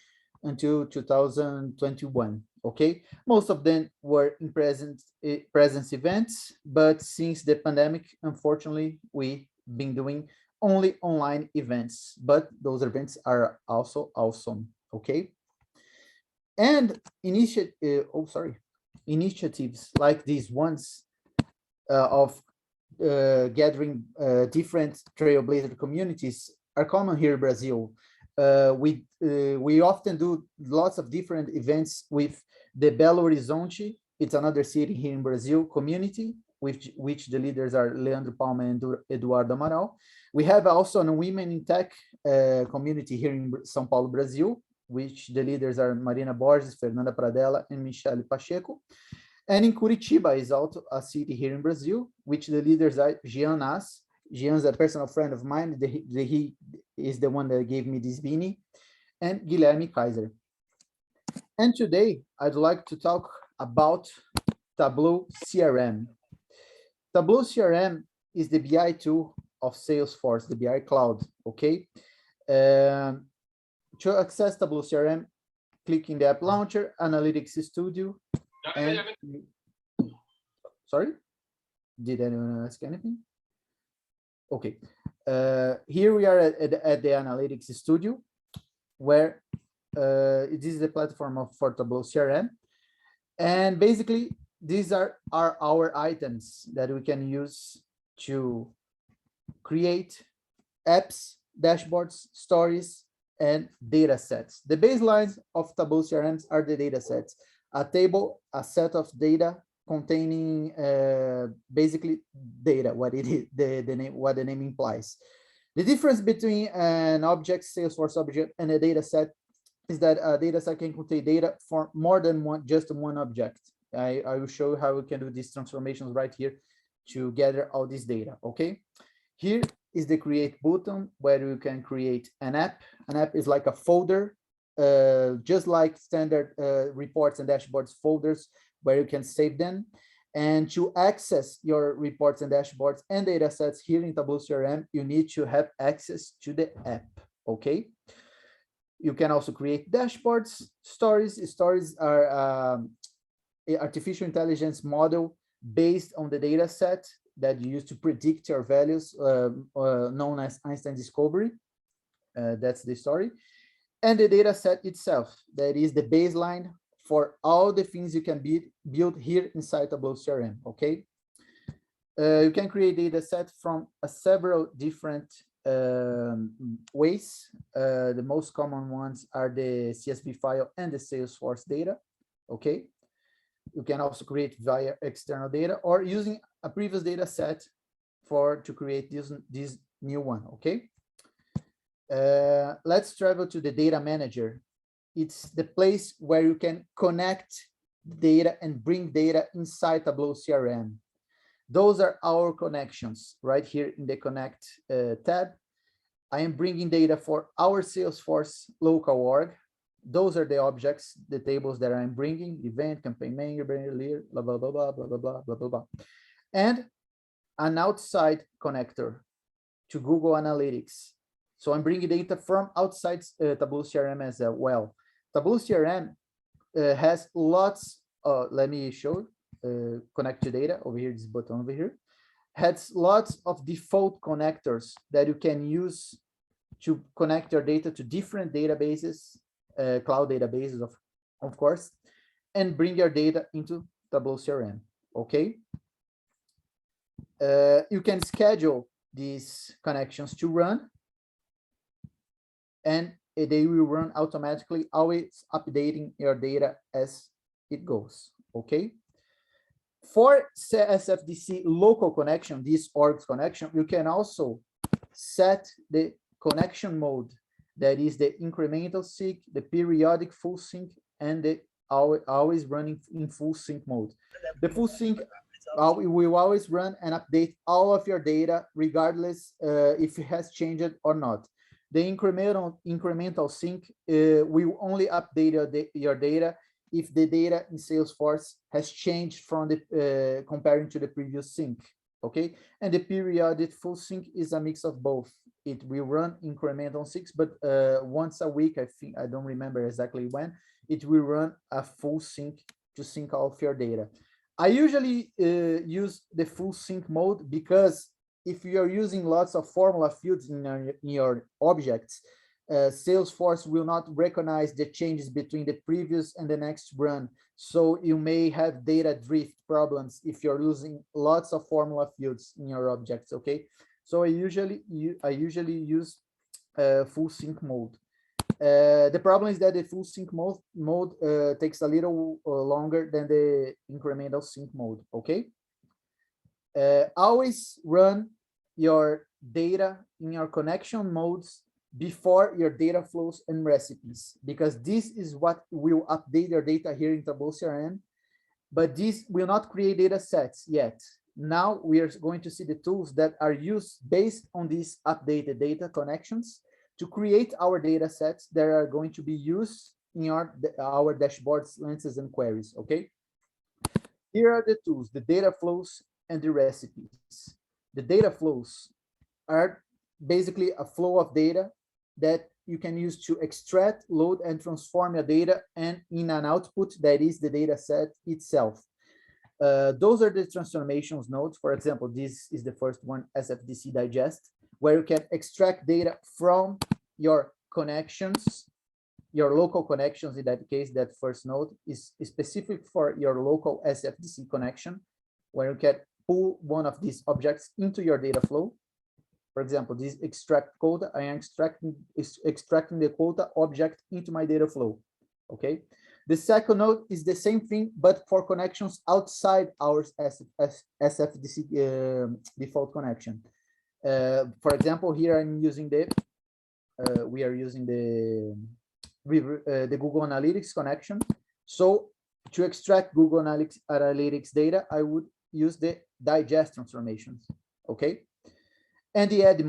S3: until 2021, okay? Most of them were in presence events, but since the pandemic, unfortunately, we've been doing only online events, but those events are also awesome, okay? And initiatives like these ones of gathering different trailblazer communities are common here in Brazil. We often do lots of different events with the Belo Horizonte. It's another city here in Brazil community, which the leaders are Leandro Palma and Eduardo Amaral. We have also a Women in Tech community here in São Paulo, Brazil, which the leaders are Marina Borges, Fernanda Pradella, and Michele Pacheco. And in Curitiba is also a city here in Brazil, which the leaders are Jean Nas. Jean's a personal friend of mine. He is the one that gave me this beanie, and Guilherme Kaiser. And today, I'd like to talk about Tableau CRM. Tableau CRM is the BI tool of Salesforce, the BI cloud, okay? To access Tableau CRM, click in the App Launcher, Analytics Studio, and... Sorry? Did anyone ask anything? Okay. Here we are at the Analytics Studio, where this is the platform for Tableau CRM. And basically, these are our items that we can use to create apps, dashboards, stories, and data sets. The baselines of Tableau CRMs are the data sets. A table, a set of data containing basically data, what it is, the name, what the name implies. The difference between an object, Salesforce object, and a data set is that a data set can contain data for more than just one object. I will show you how we can do these transformations right here to gather all this data, okay? Here is the create button where you can create an app. An app is like a folder, just like standard reports and dashboards folders where you can save them. And to access your reports and dashboards and data sets here in Tableau CRM, you need to have access to the app, okay? You can also create dashboards, stories. Stories are an artificial intelligence model based on the data set that you use to predict your values, known as Einstein discovery. That's the story. And the data set itself, that is the baseline for all the things you can build here inside Tableau CRM, okay? You can create data set from several different ways. The most common ones are the CSV file and the Salesforce data, okay? You can also create via external data or using a previous data set to create this new one, okay? Let's travel to the data manager. It's the place where you can connect data and bring data inside Tableau CRM. Those are our connections right here in the connect tab. I am bringing data for our Salesforce local org. Those are the objects, the tables that I'm bringing: event, campaign manager, blah, blah, blah, blah, blah, blah, blah, blah, blah, blah. And an outside connector to Google Analytics. So I'm bringing data from outside Tableau CRM as well. Tableau CRM has lots, let me show, connect to data over here, this button over here, has lots of default connectors that you can use to connect your data to different databases, cloud databases, of course, and bring your data into Tableau CRM, okay? You can schedule these connections to run, and they will run automatically, always updating your data as it goes, okay? For SFDC local connection, this org connection, you can also set the connection mode, that is the incremental sync, the periodic full sync, and the always running in full sync mode. The full sync will always run and update all of your data, regardless if it has changed or not. The incremental sync will only update your data if the data in Salesforce has changed from the comparing to the previous sync, okay? And the periodic full sync is a mix of both. It will run incremental syncs, but once a week, I think, I don't remember exactly when, it will run a full sync to sync all of your data. I usually use the full sync mode because if you are using lots of formula fields in your objects, Salesforce will not recognize the changes between the previous and the next run. So you may have data drift problems if you're using lots of formula fields in your objects, okay? So I usually use full sync mode. The problem is that the full sync mode takes a little longer than the incremental sync mode, okay? Always run your data in your connection modes before your data flows and recipes, because this is what will update your data here in Tableau CRM, but this will not create data sets yet. Now we are going to see the tools that are used based on these updated data connections to create our data sets that are going to be used in our dashboards, lenses, and queries, okay? Here are the tools, the data flows and the recipes. The data flows are basically a flow of data that you can use to extract, load, and transform your data and in an output that is the data set itself. Those are the transformations nodes. For example, this is the first one, SFDC digest, where you can extract data from your connections, your local connections. In that case, that first node is specific for your local SFDC connection, where you can pull one of these objects into your data flow. For example, this extract quota, I am extracting the quota object into my data flow, okay? The second node is the same thing, but for connections outside our SFDC default connection. For example, here I'm using we are using the Google Analytics connection. So to extract Google Analytics data, I would use the digest transformations, okay? And the edge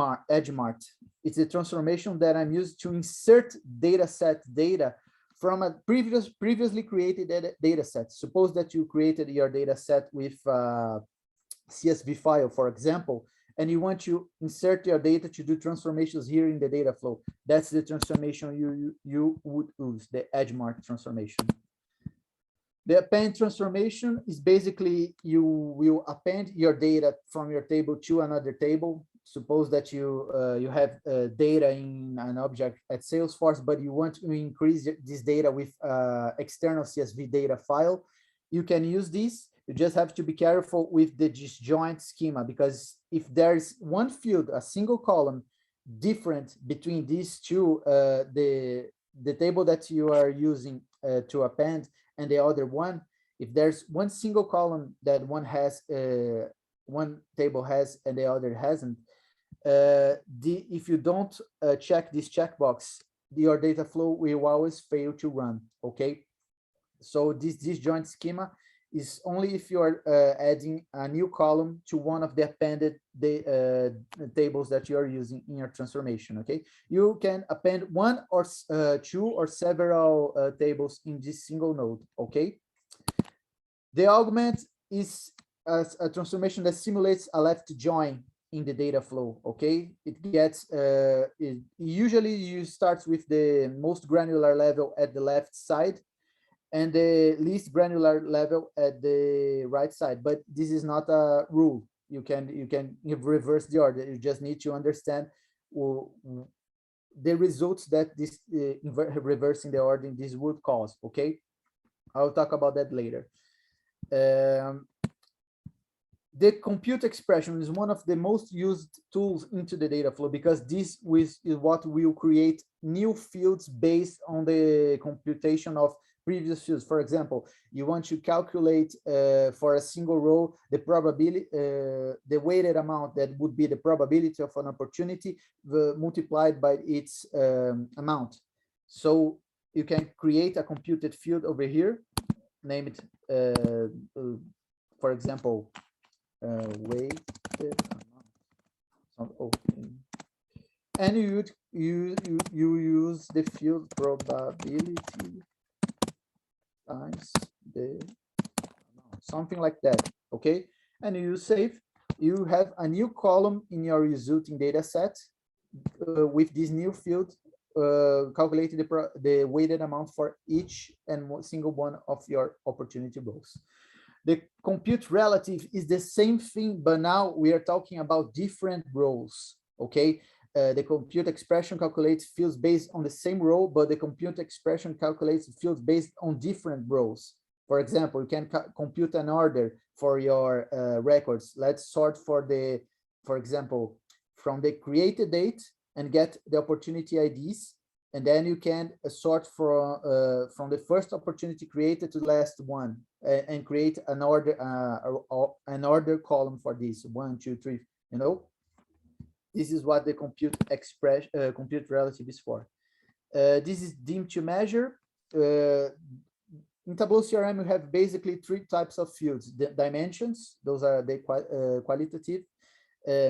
S3: mart, it's a transformation that I'm used to insert data from a previously created data set. Suppose that you created your data set with CSV file, for example, and you want to insert your data to do transformations here in the data flow. That's the transformation you would use, the edge mart transformation. The append transformation is basically you will append your data from your table to another table. Suppose that you have data in an object at Salesforce, but you want to increase this data with external CSV data file. You can use this. You just have to be careful with the disjoint schema, because if there's one field, a single column different between these two, the table that you are using to append and the other one, if there's one single column that one has, one table has and the other hasn't, if you don't check this checkbox, your data flow will always fail to run, okay? So this disjoint schema is only if you are adding a new column to one of the appended tables that you are using in your transformation, okay? You can append one or two or several tables in this single node, okay? The augment is a transformation that simulates a left join in the data flow, okay? It gets, usually you start with the most granular level at the left side and the least granular level at the right side, but this is not a rule. You can reverse the order. You just need to understand the results that this reversing the order in this would cause, okay? I'll talk about that later. The compute expression is one of the most used tools into the data flow, because this is what will create new fields based on the computation of previous fields. For example, you want to calculate for a single row the probability, the weighted amount that would be the probability of an opportunity multiplied by its amount. So you can create a computed field over here, name it, for example, weighted amount. Okay. And you use the field probability times the amount, something like that, okay? And you save, you have a new column in your resulting data set with this new field, calculating the weighted amount for each and single one of your opportunity rows. The compute relative is the same thing, but now we are talking about different rows, okay? The compute expression calculates fields based on the same row, but the compute expression calculates fields based on different rows. For example, you can compute an order for your records. Let's sort for example, from the created date and get the opportunity IDs. And then you can sort from the first opportunity created to the last one and create an order column for this 1, 2, 3, you know. This is what the compute relative is for. This is deemed to measure. In Tableau CRM, we have basically 3 types of fields: the dimensions, those are the qualitative;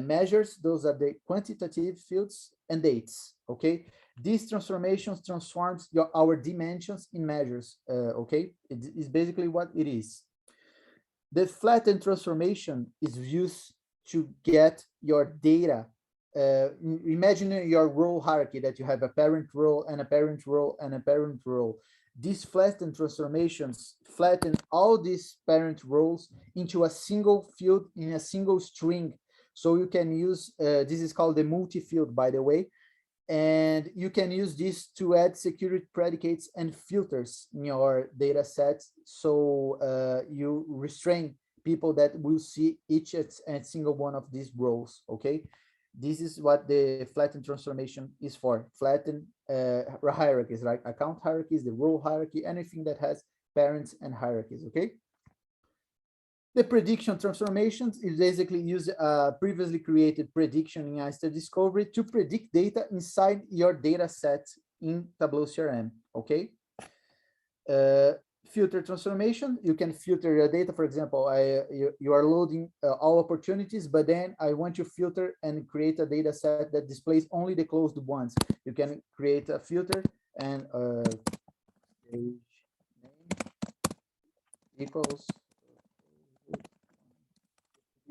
S3: measures, those are the quantitative fields; and dates. Okay, these transformations transforms our dimensions in measures. Okay, it is basically what it is. The flattened transformation is used to get your data. Imagine your role hierarchy that you have a parent role and a parent role and a parent role. These flattened transformations flatten all these parent roles into a single field in a single string. So you can use, this is called the multi-field, by the way, and you can use this to add security predicates and filters in your data sets. So you restrain people that will see each and single one of these roles, okay? This is what the flattened transformation is for. Flatten hierarchies, like account hierarchies, the role hierarchy, anything that has parents and hierarchies, okay? The prediction transformations is basically use a previously created prediction in Oyster Discovery to predict data inside your data set in Tableau CRM, okay? filter transformation, you can filter your data. For example, you are loading all opportunities, but then I want to filter and create a data set that displays only the closed ones. You can create a filter and page name equals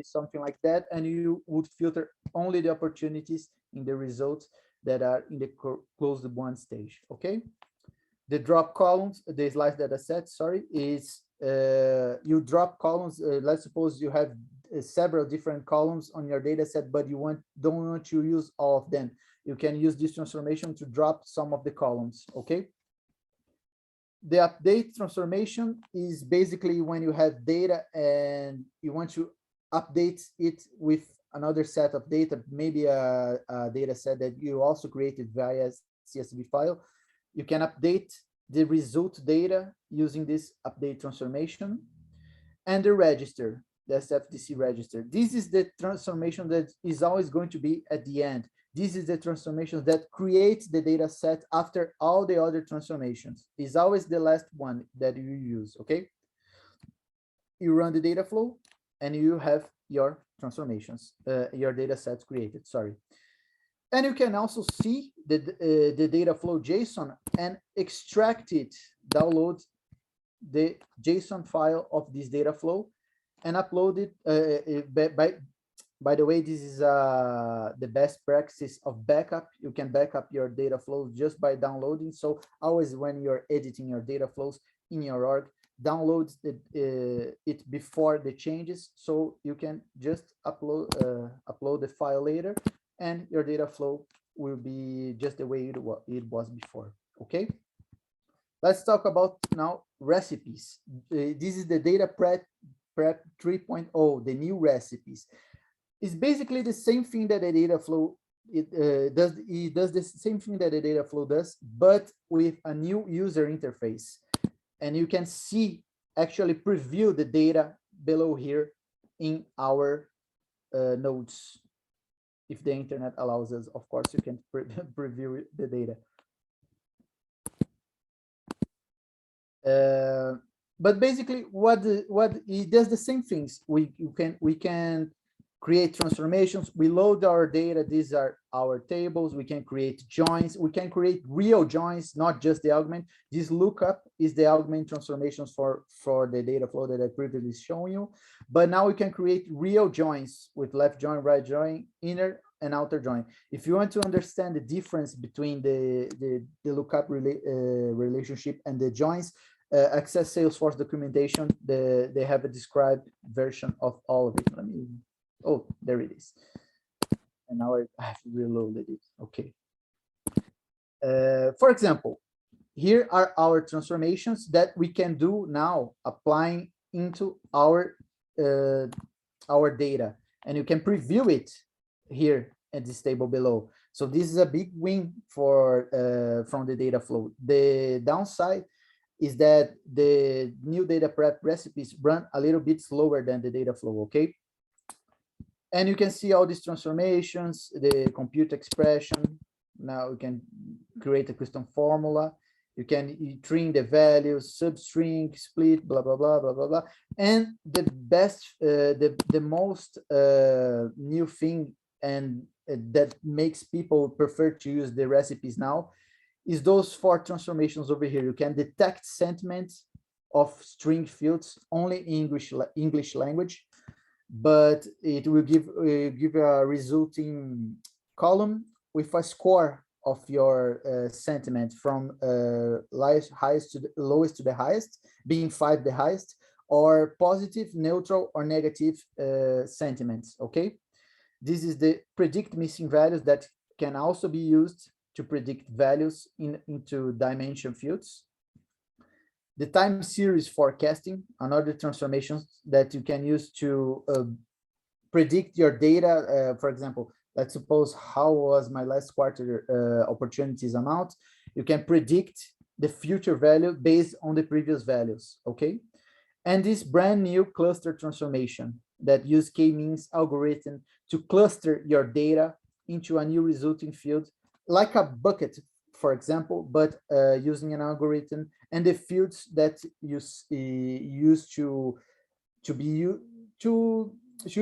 S3: something like that, and you would filter only the opportunities in the results that are in the closed one stage. Okay. The drop columns, the slice data set, sorry, is you drop columns. Let's suppose you have several different columns on your data set, but you don't want to use all of them. You can use this transformation to drop some of the columns. Okay. The update transformation is basically when you have data and you want to update it with another set of data, maybe a data set that you also created via CSV file. You can update the result data using this update transformation. And the register, the SFDC register. This is the transformation that is always going to be at the end. This is the transformation that creates the data set after all the other transformations. It's always the last one that you use, okay? You run the data flow and you have your transformations, your data sets created, sorry. And you can also see the data flow JSON and extract it, download the JSON file of this data flow and upload it. By the way, this is the best practice of backup. You can back up your data flow just by downloading. So always when you're editing your data flows in your org, download it before the changes, so you can just upload the file later, and your data flow will be just the way it was before. Okay, let's talk about now recipes. This is the data prep 3.0, the new recipes. It's basically the same thing that the data flow it does the same thing that the data flow does, but with a new user interface. And you can see, actually preview the data below here in our nodes. If the internet allows us, of course, you can preview the data. But basically, what it does the same things. We can create transformations. We load our data. These are our tables. We can create joins. We can create real joins, not just the augment. This lookup is the augment transformations for the data flow that I previously shown you. But now we can create real joins with left join, right join, inner and outer join. If you want to understand the difference between the lookup relationship and the joins, access Salesforce documentation. They have a described version of all of it. Let me. Oh, there it is. And now I have reloaded it. Okay. For example, here are our transformations that we can do now, applying into our data, and you can preview it here at this table below. So this is a big win for from the data flow. The downside is that the new data prep recipes run a little bit slower than the data flow. Okay. And you can see all these transformations, the compute expression. Now you can create a custom formula. You can trim the values, substring, split, blah, blah, blah, blah, blah, blah. And the best, the most new thing and that makes people prefer to use the recipes now is those 4 transformations over here. You can detect sentiments of string fields only in English language, but it will give a resulting column with a score of your sentiment from highest to the lowest to the highest, being 5 the highest, or positive, neutral, or negative sentiments. Okay, this is the predict missing values that can also be used to predict values into dimension fields. The time series forecasting, another transformation that you can use to predict your data. For example, let's suppose how was my last quarter opportunities amount. You can predict the future value based on the previous values, okay? And this brand new cluster transformation that use k-means algorithm to cluster your data into a new resulting field, like a bucket, for example, but using an algorithm and the fields that you use to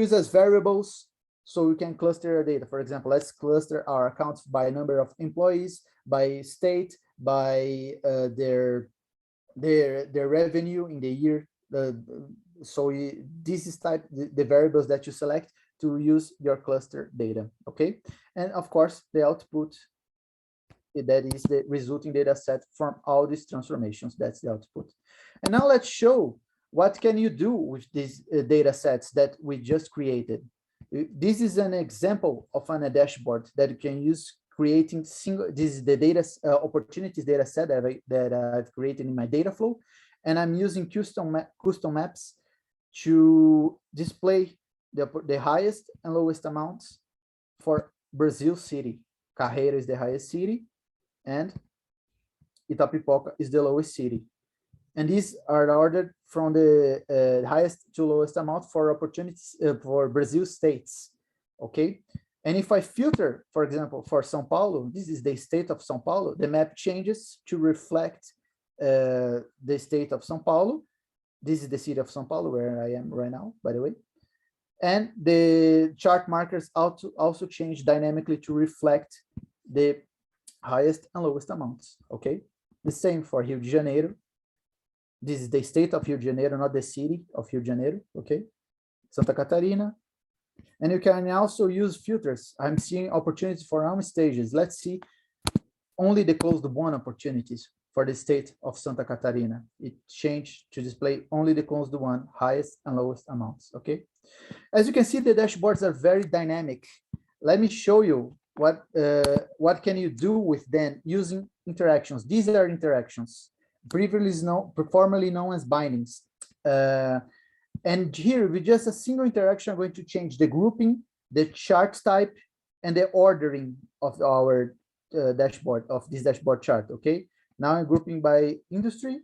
S3: use as variables, so we can cluster our data. For example, let's cluster our accounts by number of employees, by state, by their revenue in the year. This is the variables that you select to use your cluster data. Okay, and of course the output, that is the resulting data set from all these transformations. That's the output. And now let's show what can you do with these data sets that we just created. This is an example of a dashboard that you can use creating single. This is the data opportunities data set that I've created in my data flow, and I'm using custom maps to display the highest and lowest amounts for Brazil city. Carreira is the highest city, and Itapipoca is the lowest city. And these are ordered from the highest to lowest amount for opportunities for Brazil states. Okay. And if I filter, for example, for São Paulo, this is the state of São Paulo, the map changes to reflect the state of São Paulo. This is the city of São Paulo, where I am right now, by the way. And the chart markers also change dynamically to reflect the highest and lowest amounts. Okay. The same for Rio de Janeiro. This is the state of Rio de Janeiro, not the city of Rio de Janeiro. Okay. Santa Catarina. And you can also use filters. I'm seeing opportunities for all stages. Let's see only the closed won opportunities for the state of Santa Catarina. It changed to display only the closed won, highest and lowest amounts. Okay. As you can see, the dashboards are very dynamic. Let me show you what can you do with them using interactions. These are interactions, formerly known as bindings. And here, with just a single interaction, I'm going to change the grouping, the chart type, and the ordering of our dashboard, of this dashboard chart. Okay. Now I'm grouping by industry.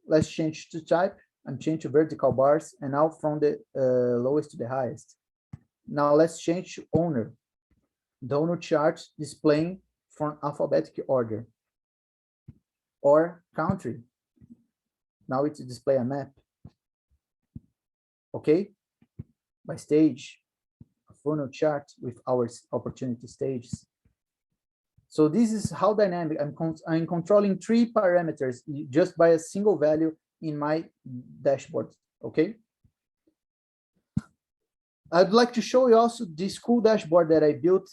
S3: Let's change to type. I'm changing to vertical bars, and now from the lowest to the highest. Now let's change to owner. The owner chart displaying from alphabetic order, or country. Now it's display a map. Okay, by stage, a funnel chart with our opportunity stages. So this is how dynamic I'm controlling 3 parameters just by a single value in my dashboard. Okay. I'd like to show you also this cool dashboard that I built,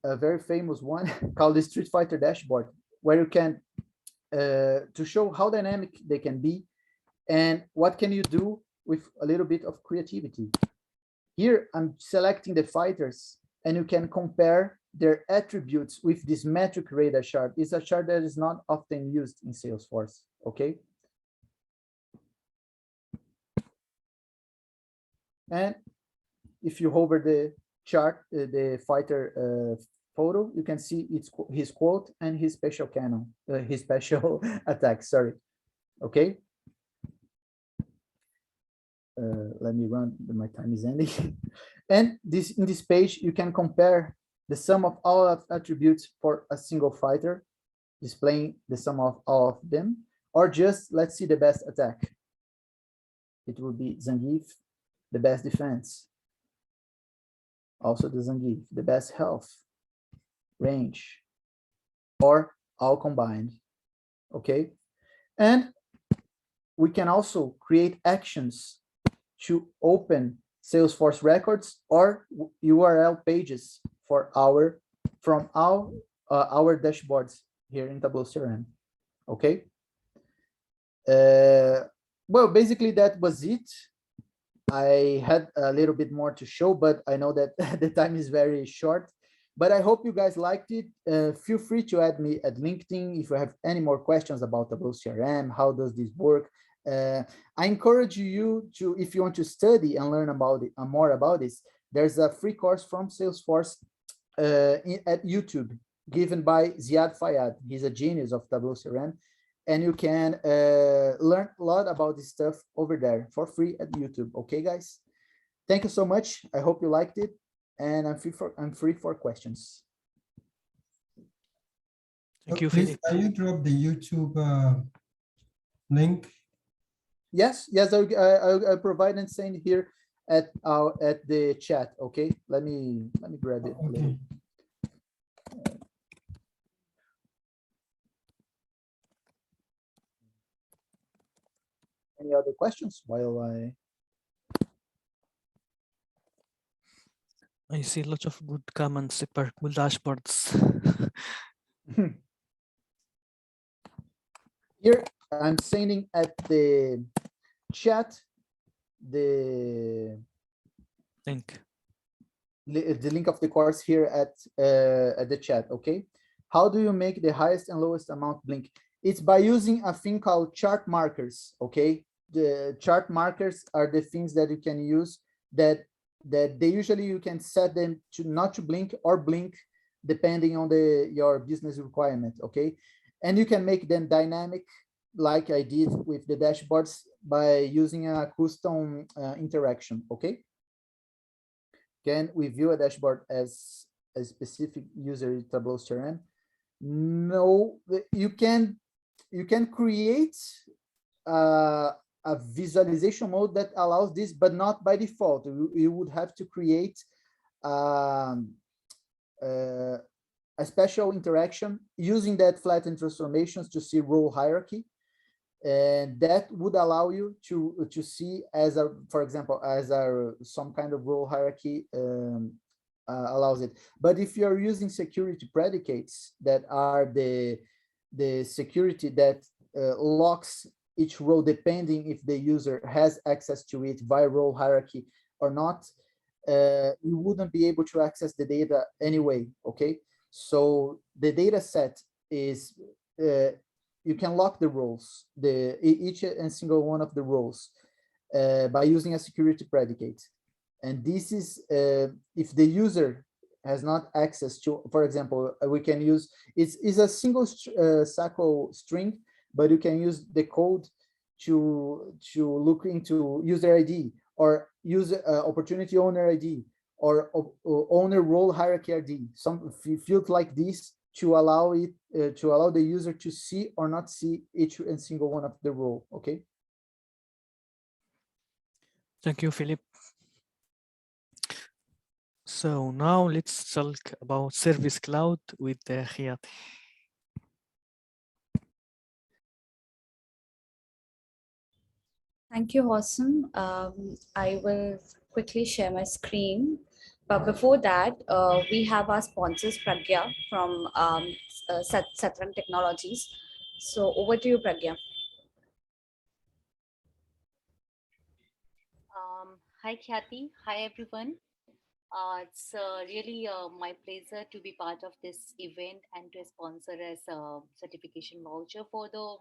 S3: a very famous one called the Street Fighter dashboard, where you can to show how dynamic they can be and what can you do with a little bit of creativity. Here I'm selecting the fighters, and you can compare their attributes with this metric radar chart. It's a chart that is not often used in Salesforce. Okay. And if you hover the chart, the fighter photo, you can see his quote and his special cannon, his special attack. Sorry. Okay. Let me run. My time is ending. And in this page, you can compare the sum of all attributes for a single fighter, displaying the sum of all of them, or just let's see the best attack. It will be Zangief, the best defense. Also the Zangief, the best health, range, or all combined. Okay. And we can also create actions to open Salesforce records or URL pages for from our dashboards here in Tableau CRM. Okay. Well, basically that was it. I had a little bit more to show, but I know that the time is very short. But I hope you guys liked it. Feel free to add me at LinkedIn if you have any more questions about Tableau CRM. How does this work? I encourage you to, if you want to study and learn about it, more about this, there's a free course from Salesforce at YouTube given by Ziad Fayad. He's a genius of Tableau CRM, and you can learn a lot about this stuff over there for free at YouTube. Okay, guys? Thank you so much. I hope you liked it, and I'm free for questions.
S2: Thank you,
S9: Please,
S2: Phillip.
S9: can you drop the YouTube link?
S3: Yes, I'll provide and send here at the chat. Okay, let me grab it.
S9: Okay.
S3: Any other questions while
S2: I see lots of good comments per good dashboards.
S3: Here I'm sending at the chat the
S2: Link.
S3: link of the course here at the chat. Okay, how do you make the highest and lowest amount blink? It's by using a thing called chart markers. Okay, the chart markers are the things that you can use that they usually you can set them to not to blink or blink depending on your business requirement. Okay, and you can make them dynamic like I did with the dashboards by using a custom interaction. Okay, can we view a dashboard as a specific user in Tableau CRM? No, you can create a visualization mode that allows this, but not by default. You would have to create a special interaction using that flattened transformations to see role hierarchy, and that would allow you to see as a, for example, as some kind of role hierarchy allows it. But if you're using security predicates that are the security that locks each role depending if the user has access to it via role hierarchy or not, you wouldn't be able to access the data anyway. Okay, so the data set is you can lock the roles, each and single one of the roles by using a security predicate. And this is if the user has not access to, for example, we can use, it's a single SACO string, but you can use the code to look into user ID or use opportunity owner ID or owner role hierarchy ID, some field like this to allow it to allow the user to see or not see each and single one of the role. Okay.
S2: Thank you, Philip. So now let's talk about Service Cloud with Khyati.
S4: Thank you, Houssam. I will quickly share my screen. But before that, we have our sponsors, Pragya from Satran Technologies. So over to you, Pragya.
S10: Hi, Khyati. Hi, everyone. It's really my pleasure to be part of this event and to sponsor as a certification voucher for the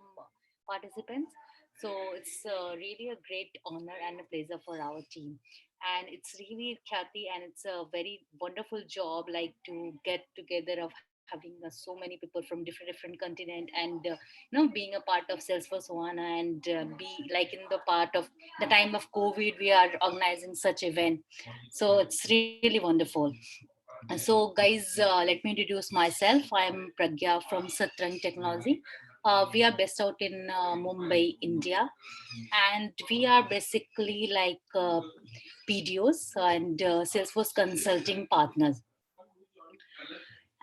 S10: participants. So it's really a great honor and a pleasure for our team. And it's really, Khyati, and it's a very wonderful job, like to get together of having so many people from different continent and being a part of Salesforce Ohana and be like in the part of the time of COVID, we are organizing such event. So it's really wonderful. So guys, let me introduce myself. I'm Pragya from Satran Technology. We are based out in Mumbai, India, and we are basically like PDOs and Salesforce consulting partners.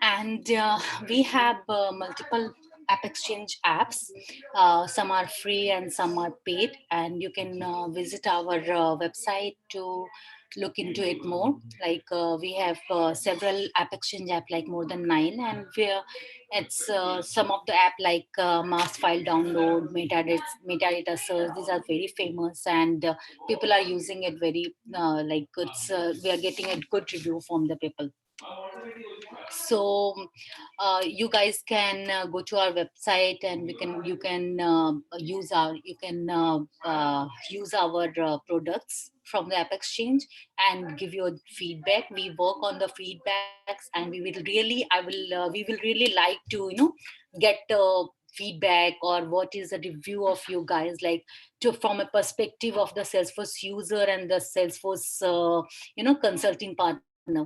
S10: And we have multiple app exchange apps. Some are free and some are paid, and you can visit our website to look into it more. Like we have several app exchange app, like more than 9, and it's some of the app like mass file download, metadata search. These are very famous, and people are using it very like it's we are getting a good review from the people. So you guys can go to our website, and you can use our products from the app exchange and give your feedback. We work on the feedbacks, and we will really like to get feedback, or what is the review of you guys, like to from a perspective of the Salesforce user and the Salesforce consulting partner.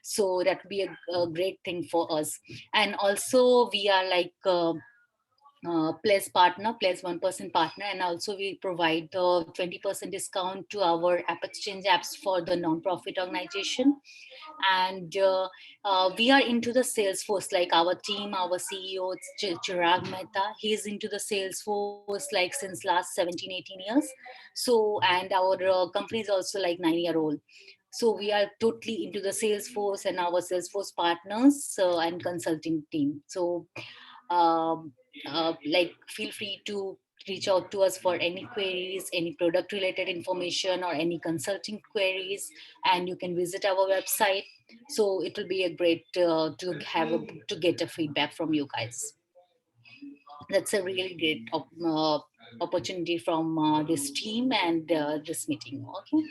S10: So that would be a great thing for us. And also we are like plus partner, plus 1% partner, and also we provide the 20% discount to our app exchange apps for the non-profit organization. And we are into the Salesforce, like our team, our CEO, Chirag Mehta, he's into the Salesforce like since last 17, 18 years. So, and our company is also like 9-year-old. So we are totally into the Salesforce and our Salesforce partners and consulting team. So like feel free to reach out to us for any queries, any product related information or any consulting queries, and you can visit our website. So it will be a great to get a feedback from you guys. That's a really great opportunity from this team and this meeting. Okay.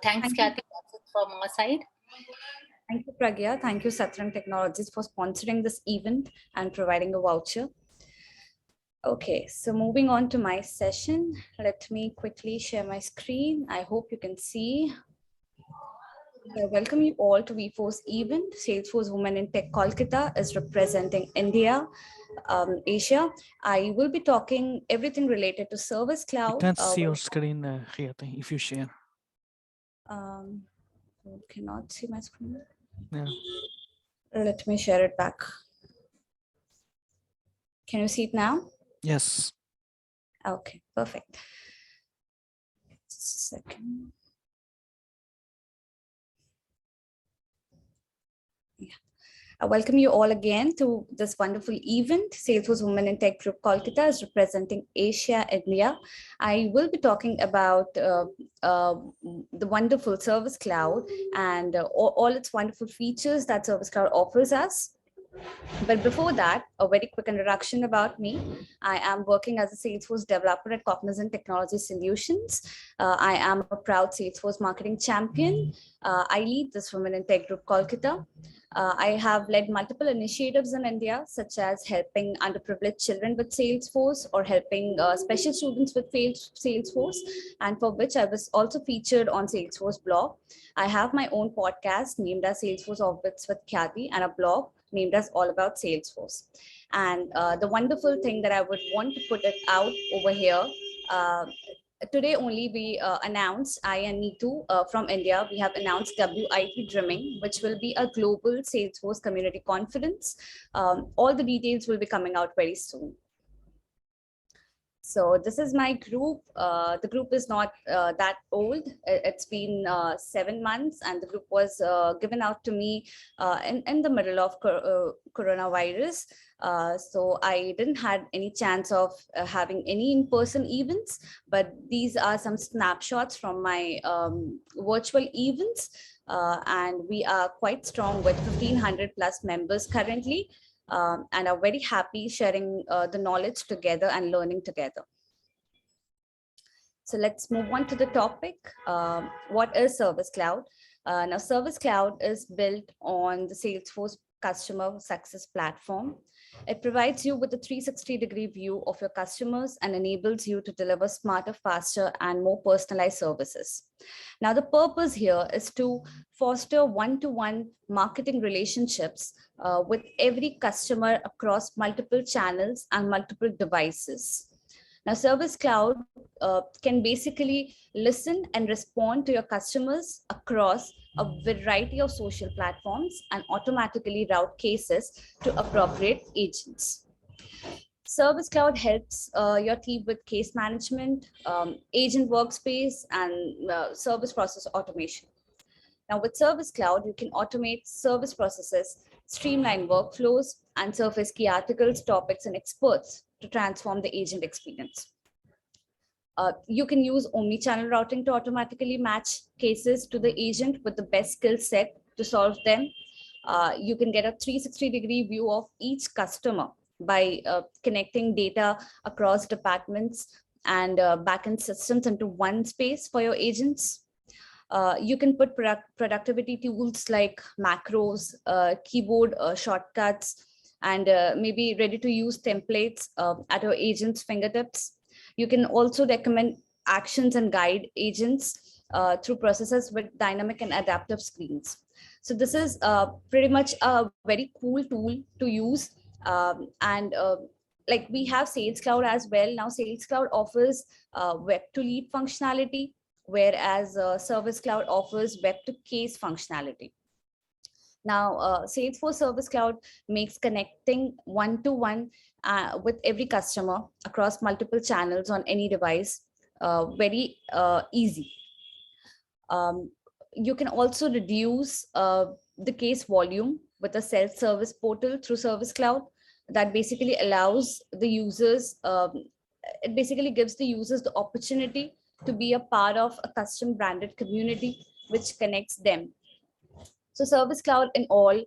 S10: Thanks, Khyati. That's it from our side.
S4: Thank you, Pragya. Thank you, Satrang Technologies, for sponsoring this event and providing a voucher. Okay, so moving on to my session, let me quickly share my screen. I hope you can see. I welcome you all to V4's event. Salesforce Women in Tech Kolkata is representing India, Asia. I will be talking everything related to Service Cloud.
S2: I can't see your screen, Khyati, if you share.
S4: You cannot see my screen.
S2: Yeah.
S4: Let me share it back. Can you see it now?
S2: Yes.
S4: Okay, perfect. Just a second. Yeah. I welcome you all again to this wonderful event. Salesforce Women in Tech Group Kolkata is representing Asia, India. I will be talking about the wonderful Service Cloud and all its wonderful features that Service Cloud offers us. But before that, a very quick introduction about me. I am working as a Salesforce developer at Cognizant Technology Solutions. I am a proud Salesforce marketing champion. I lead this Women in Tech Group Kolkata. I have led multiple initiatives in India, such as helping underprivileged children with Salesforce or helping special students with Salesforce, and for which I was also featured on Salesforce blog. I have my own podcast named as Salesforce Orbits with Khyati and a blog named as All About Salesforce. And the wonderful thing that I would want to put it out over here, today only we announced, I and Neetu from India, we have announced WIP Dreaming, which will be a global Salesforce community conference. All the details will be coming out very soon. So this is my group. The group is not that old. It's been 7 months, and the group was given out to me in the middle of coronavirus. So I didn't have any chance of having any in-person events, but these are some snapshots from my virtual events. And we are quite strong with 1,500 plus members currently. And are very happy sharing the knowledge together and learning together. So let's move on to the topic. What is Service Cloud? Now, Service Cloud is built on the Salesforce Customer Success Platform. It provides you with a 360-degree view of your customers and enables you to deliver smarter, faster, and more personalized services. Now, the purpose here is to foster one-to-one marketing relationships with every customer across multiple channels and multiple devices. Now, Service Cloud can basically listen and respond to your customers across a variety of social platforms and automatically route cases to appropriate agents. Service Cloud helps your team with case management, agent workspace, and service process automation. Now, with Service Cloud, you can automate service processes, streamline workflows, and surface key articles, topics, and experts to transform the agent experience. You can use Omnichannel Routing to automatically match cases to the agent with the best skill set to solve them. You can get a 360-degree view of each customer by connecting data across departments and backend systems into one space for your agents. You can put productivity tools like macros, keyboard shortcuts, and maybe ready-to-use templates at your agent's fingertips. You can also recommend actions and guide agents through processes with dynamic and adaptive screens. So this is pretty much a very cool tool to use Like we have Sales Cloud as well. Now Sales Cloud offers web to lead functionality, whereas Service Cloud offers web to case functionality. Now, Salesforce Service Cloud makes connecting one-to-one with every customer across multiple channels on any device very easy. You can also reduce the case volume with a self-service portal through Service Cloud that basically allows the users, it basically gives the users the opportunity to be a part of a custom branded community which connects them. So Service Cloud in all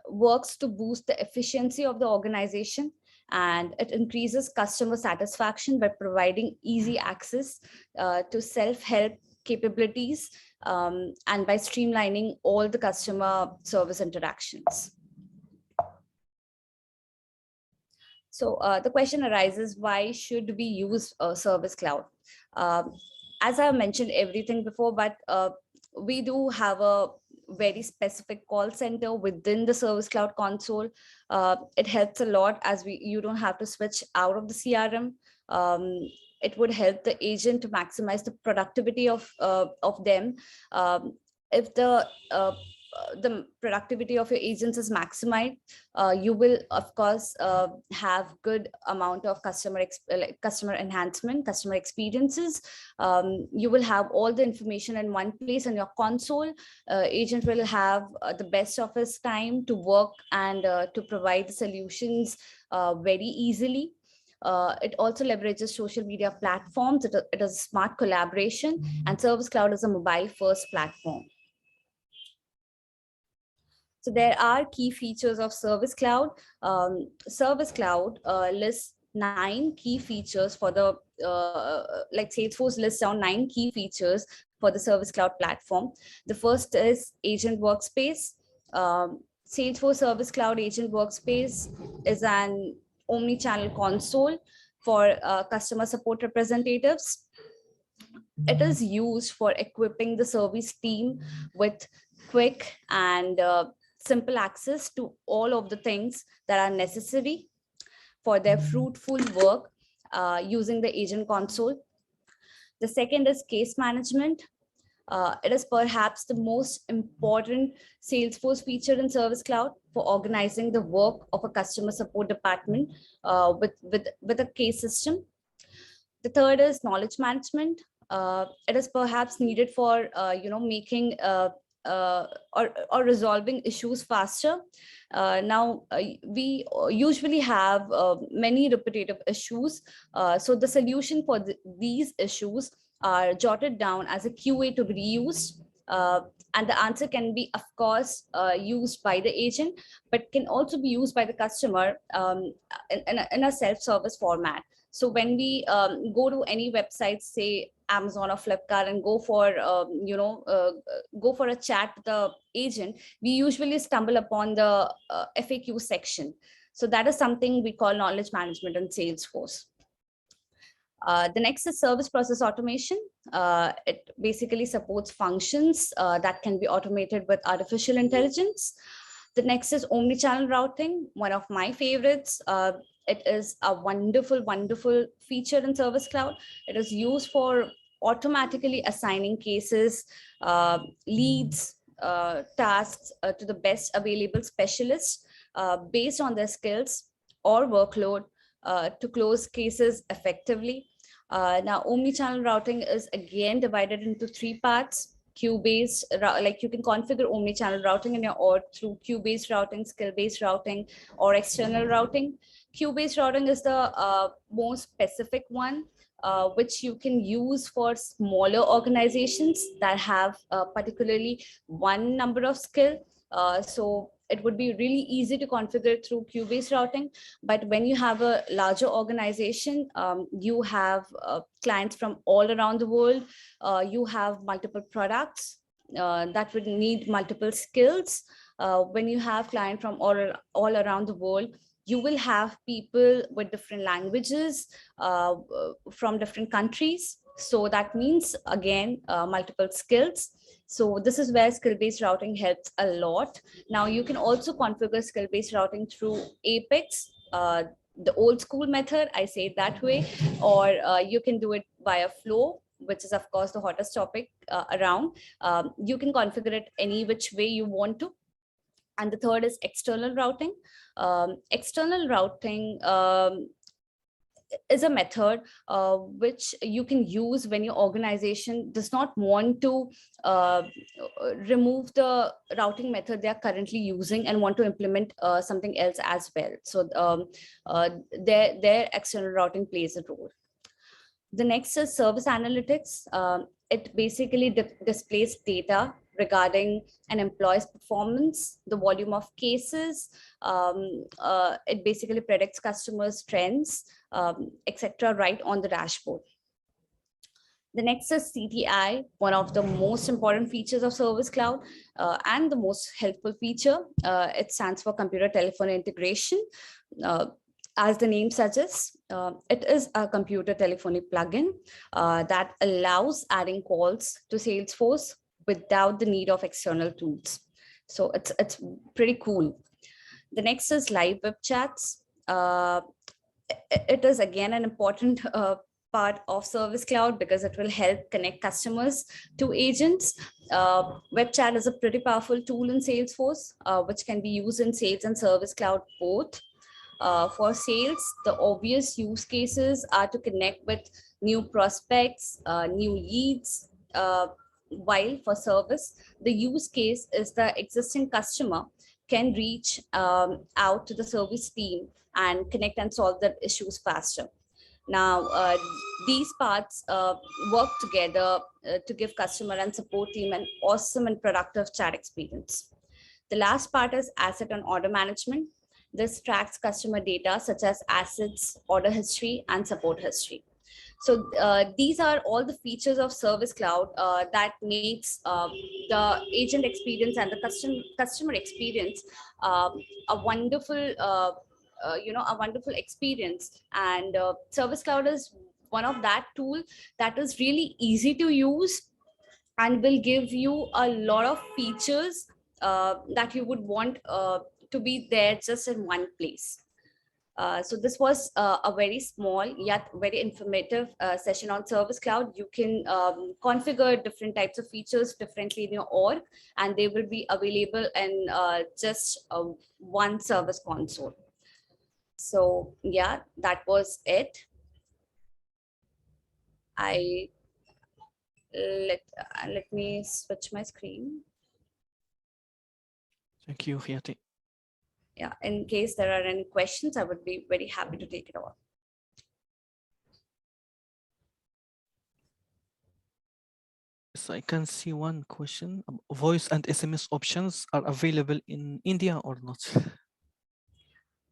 S4: works to boost the efficiency of the organization, and it increases customer satisfaction by providing easy access to self-help capabilities and by streamlining all the customer service interactions. So the question arises, why should we use Service Cloud? As I mentioned everything before, but we do have a very specific call center within the Service Cloud console. It helps a lot as you don't have to switch out of the CRM. It would help the agent to maximize the productivity of them. If the productivity of your agents is maximized, you will of course have good amount of customer enhancement, customer experiences. You will have all the information in one place in your console. Agent will have the best of his time to work and to provide the solutions very easily. It also leverages social media platforms. It is smart collaboration, and Service Cloud is a mobile first platform. So there are key features of Service Cloud. Service Cloud lists 9 key features for the, like Salesforce lists down 9 key features for the Service Cloud platform. The first is Agent Workspace. Salesforce Service Cloud Agent Workspace is an omnichannel console for customer support representatives. It is used for equipping the service team with quick and simple access to all of the things that are necessary for their fruitful work using the agent console. The second is case management. It is perhaps the most important Salesforce feature in Service Cloud for organizing the work of a customer support department with a case system. The third is knowledge management. It is perhaps needed for making or resolving issues faster. Now, we usually have many repetitive issues. So the solution for these issues are jotted down as a QA to be reused. And the answer can be, of course, used by the agent, but can also be used by the customer in a self-service format. So when we go to any website, say Amazon or Flipkart, and go for a chat with the agent, we usually stumble upon the FAQ section. So that is something we call knowledge management in Salesforce. The next is service process automation. It basically supports functions that can be automated with artificial intelligence. The next is omnichannel routing, one of my favorites. It is a wonderful, wonderful feature in Service Cloud. It is used for automatically assigning cases, leads, tasks to the best available specialists based on their skills or workload to close cases effectively. Now, omnichannel routing is again divided into 3 parts. Queue-based, like you can configure omnichannel routing in your org through queue-based routing, skill-based routing, or external routing. Queue-based routing is the most specific one, which you can use for smaller organizations that have particularly one number of skill. So it would be really easy to configure through queue-based routing. But when you have a larger organization, you have clients from all around the world, you have multiple products that would need multiple skills. When you have clients from all around the world, you will have people with different languages from different countries. So that means, again, multiple skills. So this is where skill-based routing helps a lot. Now you can also configure skill-based routing through Apex, the old school method, I say it that way, or you can do it via Flow, which is of course the hottest topic around. You can configure it any which way you want to. And the third is external routing. External routing is a method which you can use when your organization does not want to remove the routing method they are currently using and want to implement something else as well. So their external routing plays a role. The next is service analytics. It basically displays data regarding an employee's performance, the volume of cases. It basically predicts customers' trends, etc., right on the dashboard. The Nexus Cti, one of the most important features of Service Cloud and the most helpful feature. It stands for Computer Telephone Integration. As the name suggests, it is a computer telephony plugin that allows adding calls to Salesforce without the need of external tools. So it's pretty cool. The next is live web chats. It is again an important part of Service Cloud because it will help connect customers to agents. Web chat is a pretty powerful tool in Salesforce, which can be used in Sales and Service Cloud both. For sales, the obvious use cases are to connect with new prospects, new leads, while for service, the use case is the existing customer can reach out to the service team and connect and solve their issues faster. Now, these parts work together to give customer and support team an awesome and productive chat experience. The last part is asset and order management. This tracks customer data such as assets, order history, and support history. So these are all the features of Service Cloud that makes the agent experience and the customer experience a wonderful, a wonderful experience. And Service Cloud is one of that tool that is really easy to use and will give you a lot of features that you would want to be there just in one place. So this was a very small yet very informative session on Service Cloud. You can configure different types of features differently in your org, and they will be available in just one service console. So yeah, that was it. Let me switch my screen.
S2: Thank you, Khyati.
S4: Yeah, in case there are any questions, I would be very happy to take it on.
S2: Yes, I can see one question. Voice and SMS options are available in India or not?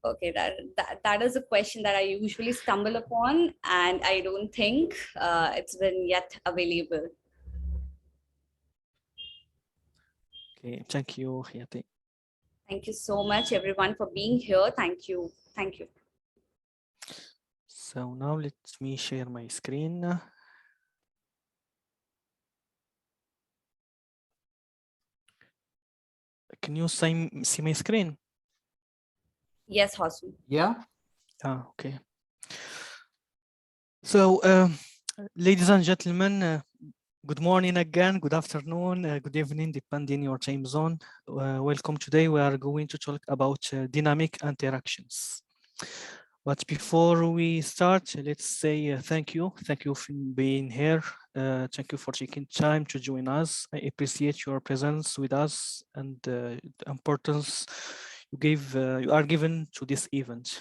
S4: Okay, that is a question that I usually stumble upon, and I don't think it's been yet available.
S2: Okay, thank you, Khyati.
S4: Thank you so much, everyone, for being here. Thank you. Thank you.
S2: So now let me share my screen. Can you see my screen?
S4: Yes, Houssam.
S3: Yeah.
S2: Okay. So, ladies and gentlemen, good morning again, good afternoon, good evening, depending on your time zone. Welcome. Today we are going to talk about dynamic interactions. But before we start, let's say thank you. Thank you for being here. Thank you for taking time to join us. I appreciate your presence with us and the importance you are given to this event.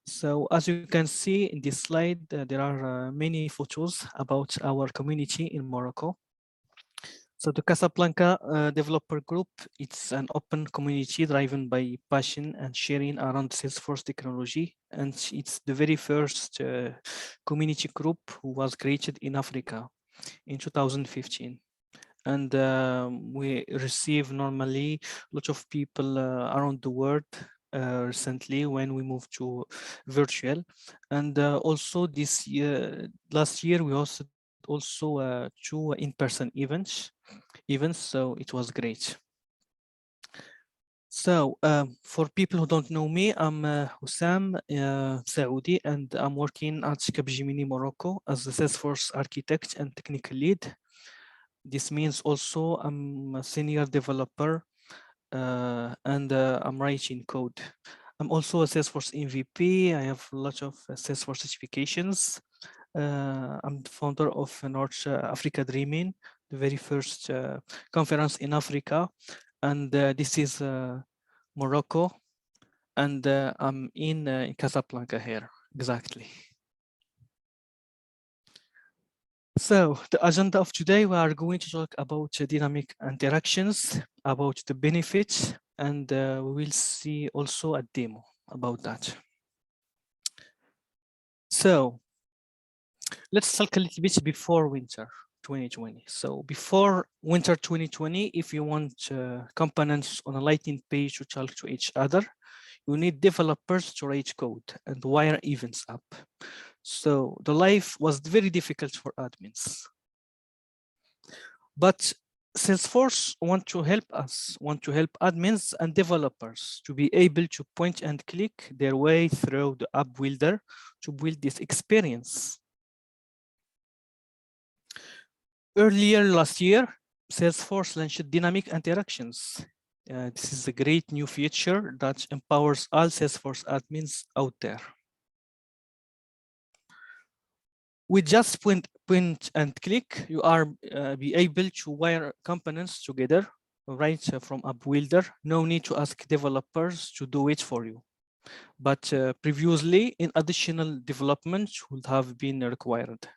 S2: So as you can see in this slide, there are many photos about our community in Morocco. So the Casablanca developer group, it's an open community driven by passion and sharing around Salesforce technology. And it's the very first community group who was created in Africa in 2015. And we receive normally a lot of people around the world recently when we moved to virtual. And also this year, last year, we hosted also 2 in-person events. So it was great. So for people who don't know me, I'm Houssam SAOUDY, and I'm working at Capgemini Morocco as a Salesforce architect and technical lead. This means also I'm a senior developer and I'm writing code. I'm also a Salesforce MVP. I have a lot of Salesforce certifications. I'm the founder of North Africa Dreaming, the very first conference in Africa. And this is Morocco. And I'm in Casablanca here, exactly. So the agenda of today, we are going to talk about dynamic interactions, about the benefits, and we will see also a demo about that. So let's talk a little bit before winter 2020. So before winter 2020, if you want components on a Lightning page to talk to each other, you need developers to write code and wire events up. So the life was very difficult for admins. But Salesforce want to help admins and developers to be able to point and click their way through the app builder to build this experience. Earlier last year, Salesforce launched dynamic interactions. This is a great new feature that empowers all Salesforce admins out there. With just point and click, you are be able to wire components together right from a builder. No need to ask developers to do it for you. But previously, in additional development would have been required.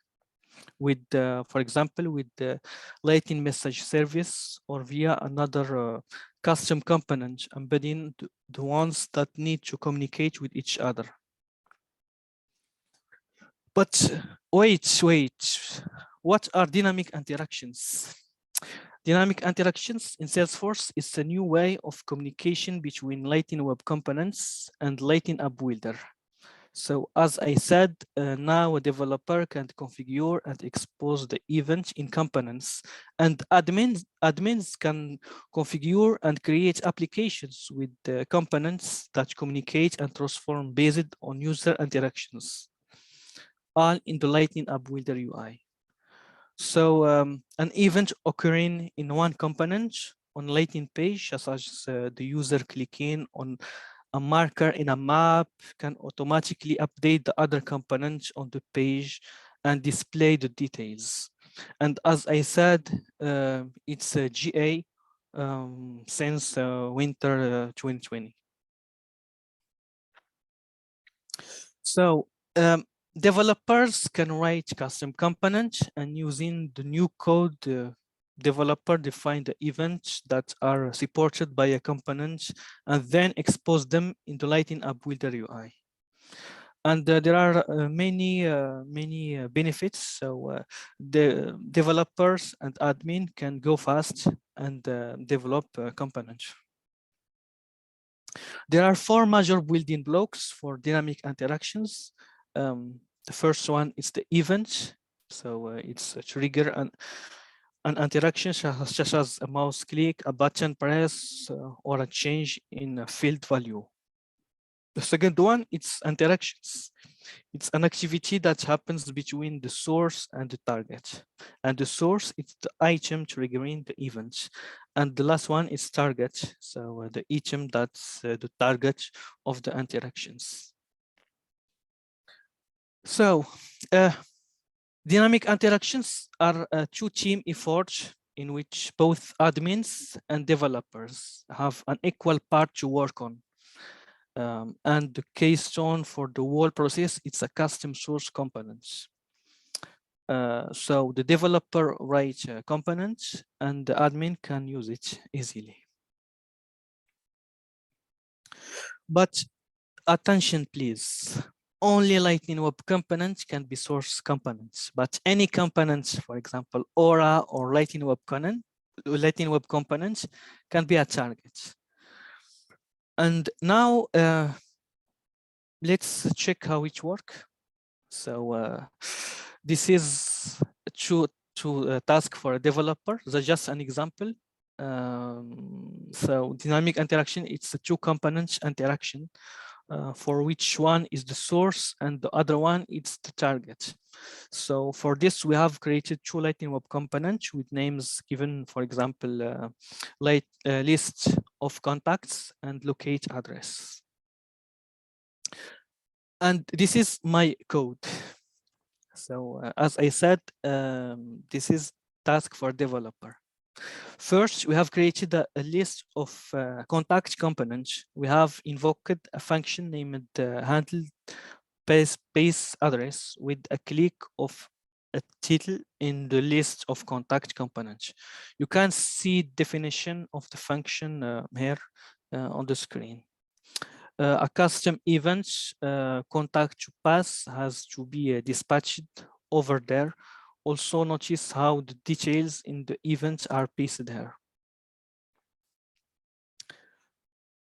S2: With, for example, with the Lightning message service or via another custom component embedding the ones that need to communicate with each other. But wait, what are dynamic interactions? Dynamic interactions in Salesforce is a new way of communication between Lightning Web Components and Lightning App Builder. So as I said, now a developer can configure and expose the event in components, and admins can configure and create applications with the components that communicate and transform based on user interactions, all in the Lightning App Builder UI. So an event occurring in one component on Lightning page, such as the user clicking on a marker in a map, can automatically update the other components on the page and display the details. And as I said, it's a GA since winter 2020. So developers can write custom components, and using the new code, developer define the events that are supported by a component and then expose them in the Lightning App Builder UI. And there are many benefits. So the developers and admin can go fast and develop components. There are 4 major building blocks for dynamic interactions. The first one is the event. So it's a trigger an interaction such as a mouse click, a button press, or a change in a field value. The second one, it's interactions. It's an activity that happens between the source and the target. And the source, it's the item triggering the event. And the last one is target. So the item that's the target of the interactions. So dynamic interactions are a 2-team effort in which both admins and developers have an equal part to work on. And the keystone for the whole process, it's a custom source components. So the developer writes components and the admin can use it easily. But attention, please. Only Lightning Web components can be source components, but any components, for example, Aura or Lightning Web components can be a target. And now let's check how it works. So this is two task for a developer. That's just an example. So dynamic interaction, it's a two components interaction, for which one is the source and the other one is the target. So for this, we have created two Lightning Web components with names given, for example, list of contacts and locate address. And this is my code. So as I said, this is task for developer. First, we have created a list of contact components. We have invoked a function named handle base address with a click of a title in the list of contact components. You can see definition of the function here on the screen. A custom event contact to pass has to be dispatched over there. Also notice how the details in the events are pasted here.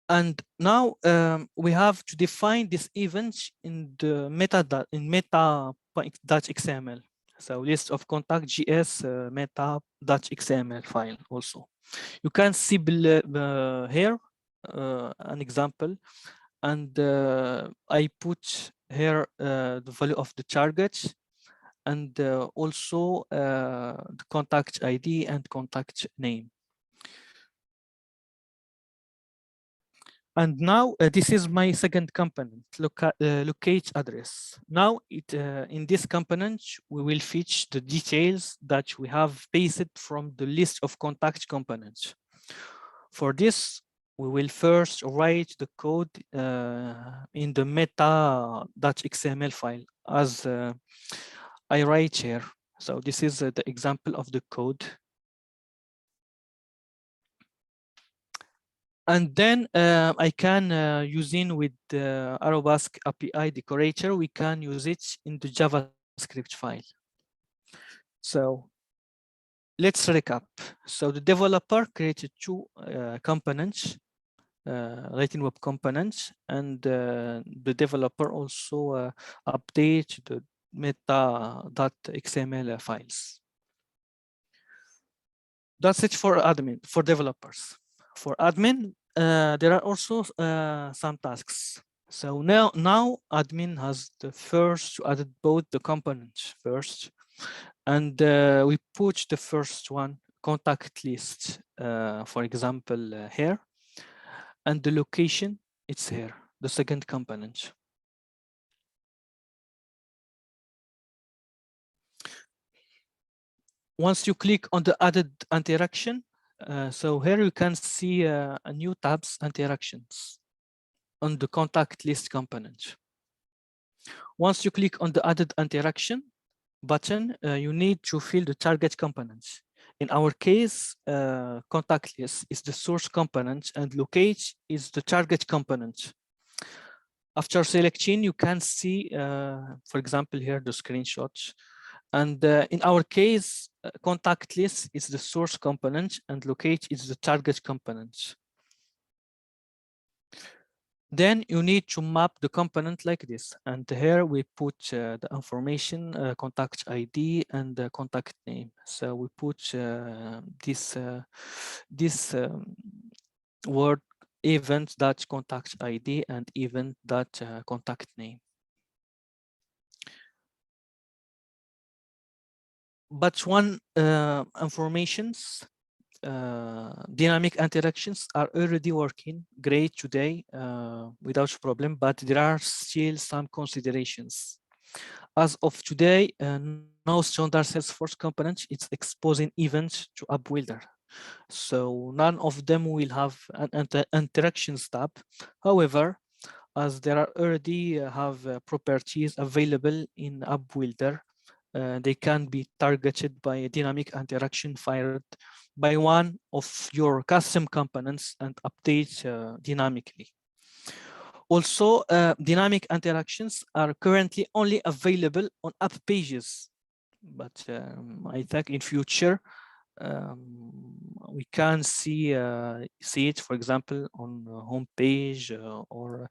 S2: And now we have to define this event in the meta.xml. So list of contact GS meta.xml file also. You can see below, here an example, and I put here the value of the target and also the contact ID and contact name. And now this is my second component, locate address. Now in this component, we will fetch the details that we have pasted from the list of contact components. For this, we will first write the code in the meta.xml file as I write here. So this is the example of the code. And then I can using with the Arabesque API decorator, we can use it in the JavaScript file. So let's recap. So the developer created two components, Lightning Web components, and the developer also update the meta.xml files. That's it for admin, for developers. For admin, there are also some tasks. So now admin has the first to add both the components first, and we put the first one, contact list, for example, here, and the location, it's here, the second component. Once you click on the added interaction, so here you can see a new tabs interactions on the contact list component. Once you click on the added interaction button, you need to fill the target components. In our case, contact list is the source component and locate is the target component. After selecting, you can see, for example, here the screenshots. And in our case, contact list is the source component and locate is the target component. Then you need to map the component like this. And here we put the information, contact ID and the contact name. So we put this word event that contact ID and event that contact name. But one informations, dynamic interactions are already working great today without problem, but there are still some considerations. As of today, no standard Salesforce component is exposing events to App Builder. So none of them will have an interactions tab. However, as there are already have properties available in App Builder, they can be targeted by a dynamic interaction fired by one of your custom components and update dynamically. Also, dynamic interactions are currently only available on app pages, but I think in future we can see it, for example, on the home page, or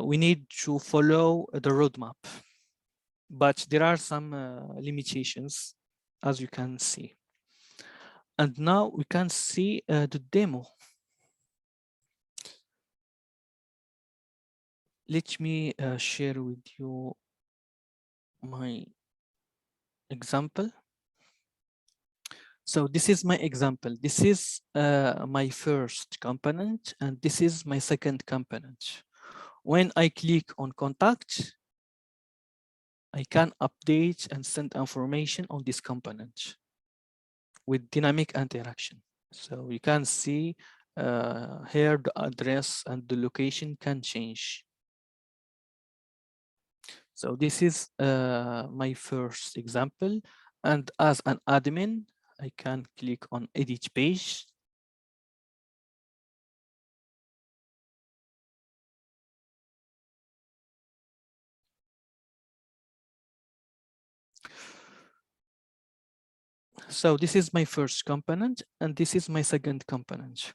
S2: we need to follow the roadmap. But there are some limitations. as you can see. And now we can see the demo. Let me share with you my example. So this is my example. This is my first component, and this is my second component. When I click on contact, I can update and send information on this component with dynamic interaction. So you can see here the address and the location can change. So this is my first example. And as an admin, I can click on edit page. So this is my first component, and this is my second component.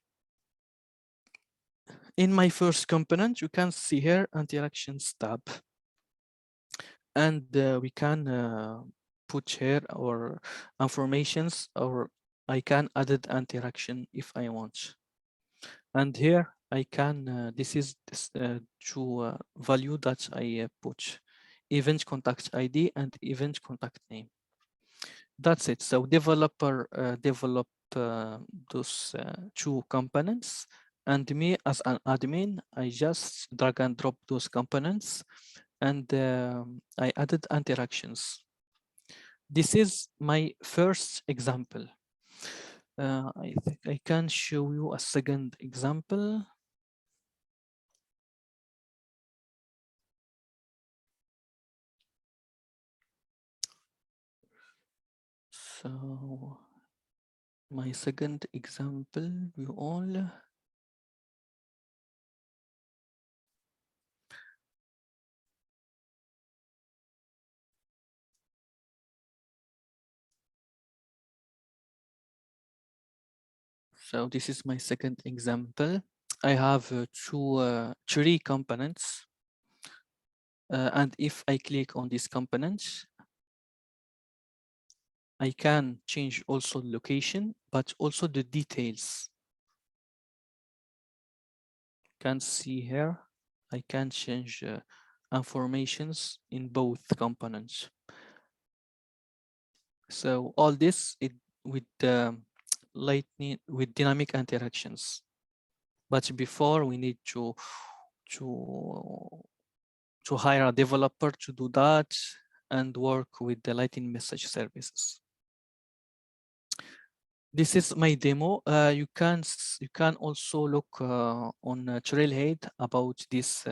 S2: In my first component, you can see here interactions tab. And we can put here our informations, or I can add interaction if I want. And here I can, this is this true value that I put, event contact ID and event contact name. That's it. So developer developed those two components, and me as an admin, I just drag and drop those components, and I added interactions. This is my first example. I think I can show you a second example. So my second example, you all. So this is my second example. I have three components. And if I click on this component, I can change also location, but also the details. You can see here, I can change informations in both components. So all this with lightning, with dynamic interactions. But before we need to hire a developer to do that and work with the Lightning message services. This is my demo. You can also look on Trailhead about these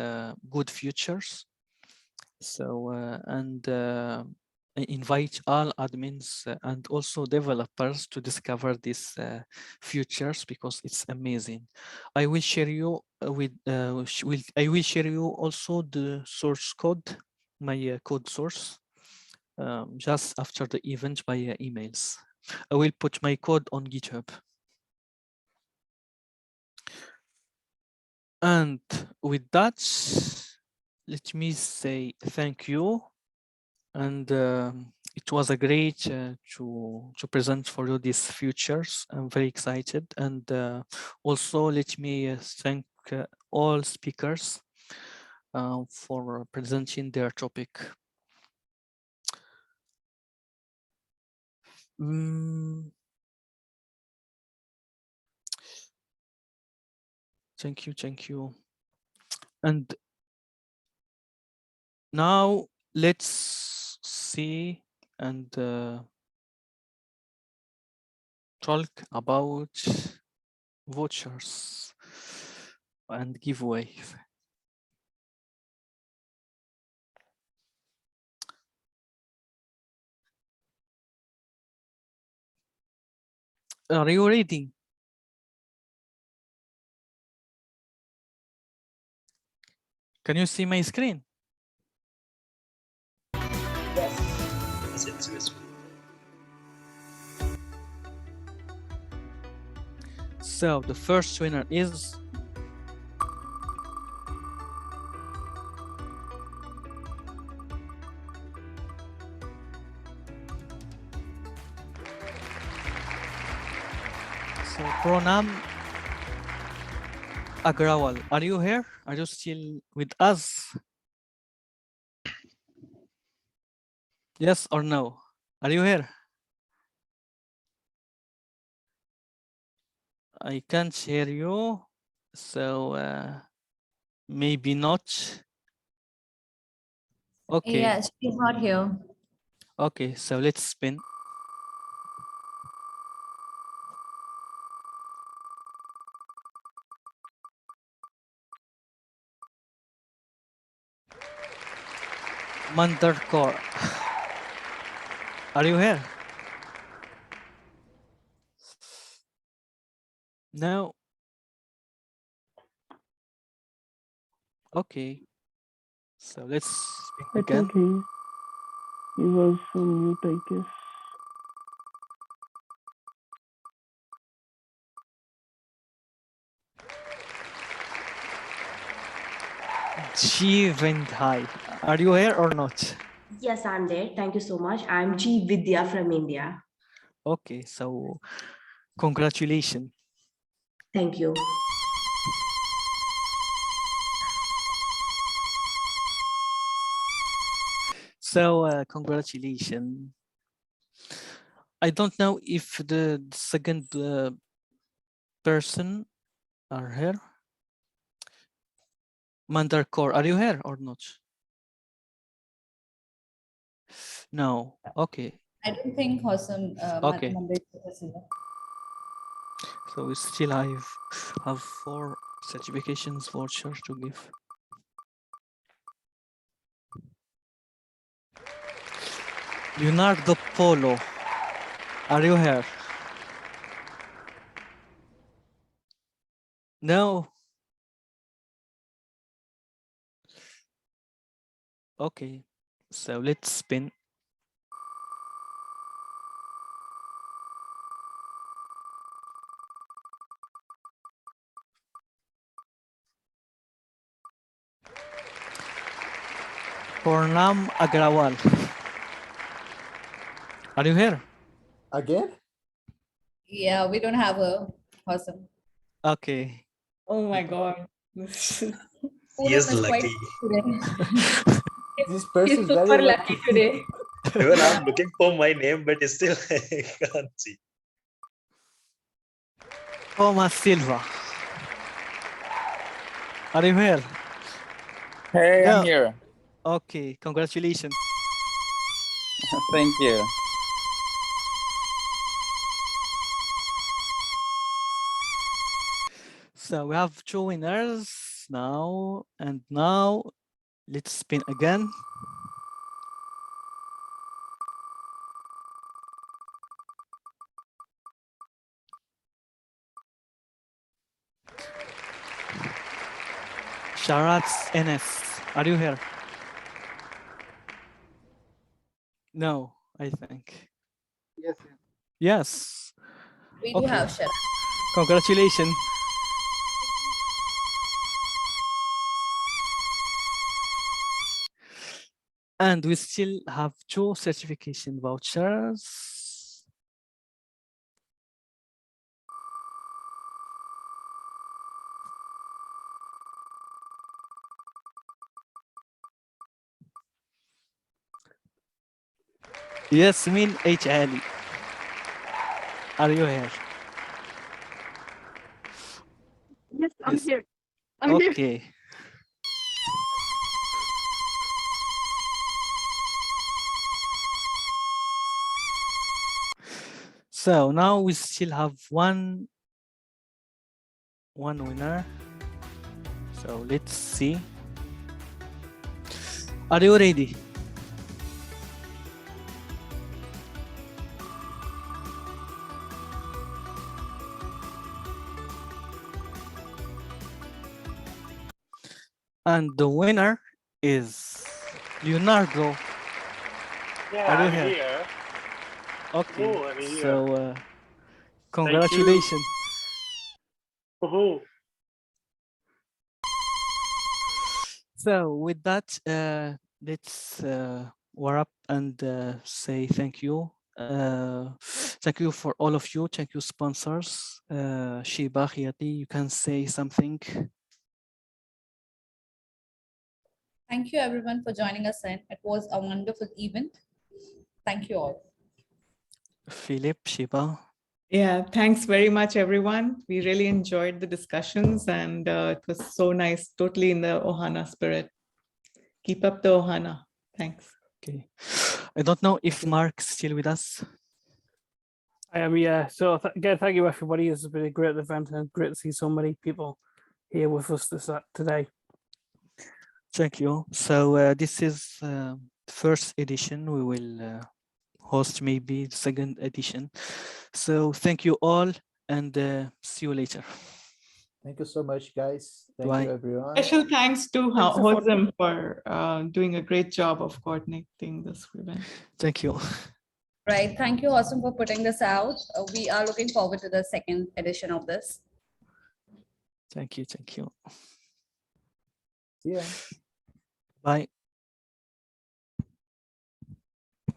S2: good features. So I invite all admins and also developers to discover these features because it's amazing. I will share you I will share you also the source code, my code source, just after the event by emails. I will put my code on GitHub. And with that, let me say thank you. And it was a great to present for you these features. I'm very excited. And also let me thank all speakers for presenting their topic. Thank you, thank you. And now let's see and talk about vouchers and giveaways. Are you ready? Can you see my screen?
S9: Yes.
S2: So the first winner is So Pranam Agrawal, are you here? Are you still with us? Yes or no? Are you here? I can't hear you. So maybe not. Okay.
S4: Yes, she's not here.
S2: Okay, so let's spin. Mandarkor. Are you here? No. Okay. So let's speak
S5: I
S2: again.
S5: think he was on mute, I guess.
S2: Jivendhai, are you here or not?
S9: Yes, I'm there. Thank you so much. I'm G Vidya from India.
S2: Okay, so congratulations.
S9: Thank you.
S2: So congratulations. I don't know if the second person are here. Mandarkor, are you here or not? No. Okay.
S11: I don't think Houssam
S2: Okay.
S11: is here.
S2: So we still have 4 certifications vouchers to give. Leonardo Polo, are you here? No. Okay, so let's spin. Purnam Agrawal, are you here?
S3: Again?
S11: Yeah, we don't have a Houssam.
S2: Okay.
S1: Oh my God.
S11: He is lucky today.
S3: This person
S11: He's
S3: is very
S11: super
S3: lucky.
S11: lucky today.
S12: Even I'm looking for my name, but still I can't see.
S2: Thomas Silva, are you here?
S13: Hey,
S2: No.
S13: I'm here.
S2: Okay, congratulations.
S13: Thank you.
S2: So we have 2 winners now, and now let's spin again. Sharat's NS, are you here? No, I think.
S3: Yes.
S2: Yes.
S11: We do have Sharat.
S2: Congratulations. And we still have 2 certification vouchers. Yasmin H. Ali, are you here?
S14: Yes, I'm
S2: Yes.
S14: here. I'm here.
S2: Okay. So now we still have one winner. So let's see. Are you ready? And the winner is Leonardo.
S15: Yeah,
S2: Are you
S15: I'm
S2: here?
S15: here.
S2: Okay,
S15: Oh, I'm here.
S2: so congratulations.
S15: Woohoo.
S2: So with that, let's wrap up and say thank you Thank you for all of you. Thank you, sponsors. Sheeba, Khyati, you can say something.
S11: Thank you everyone for joining us in. It was a wonderful event. Thank you all.
S2: Phillip, Sheeba.
S1: Yeah, thanks very much, everyone. We really enjoyed the discussions and it was so nice, totally in the Ohana spirit. Keep up the Ohana. Thanks.
S2: Okay. I don't know if Mark's still with us.
S5: I am, yeah. So again, thank you everybody. It's been a great event and great to see so many people here with us today.
S2: Thank you. So this is the first edition. We will host maybe the second edition. So thank you all and see you later.
S3: Thank you so much, guys. Thank
S2: Bye.
S3: you, everyone.
S1: Special thanks to
S5: Thanks for
S1: Houssam for doing a great job of coordinating this event.
S2: Thank you.
S11: Right. Thank you, Houssam, for putting this out. We are looking forward to the second edition of this.
S2: Thank you. Thank you.
S3: Yeah.
S2: Bye.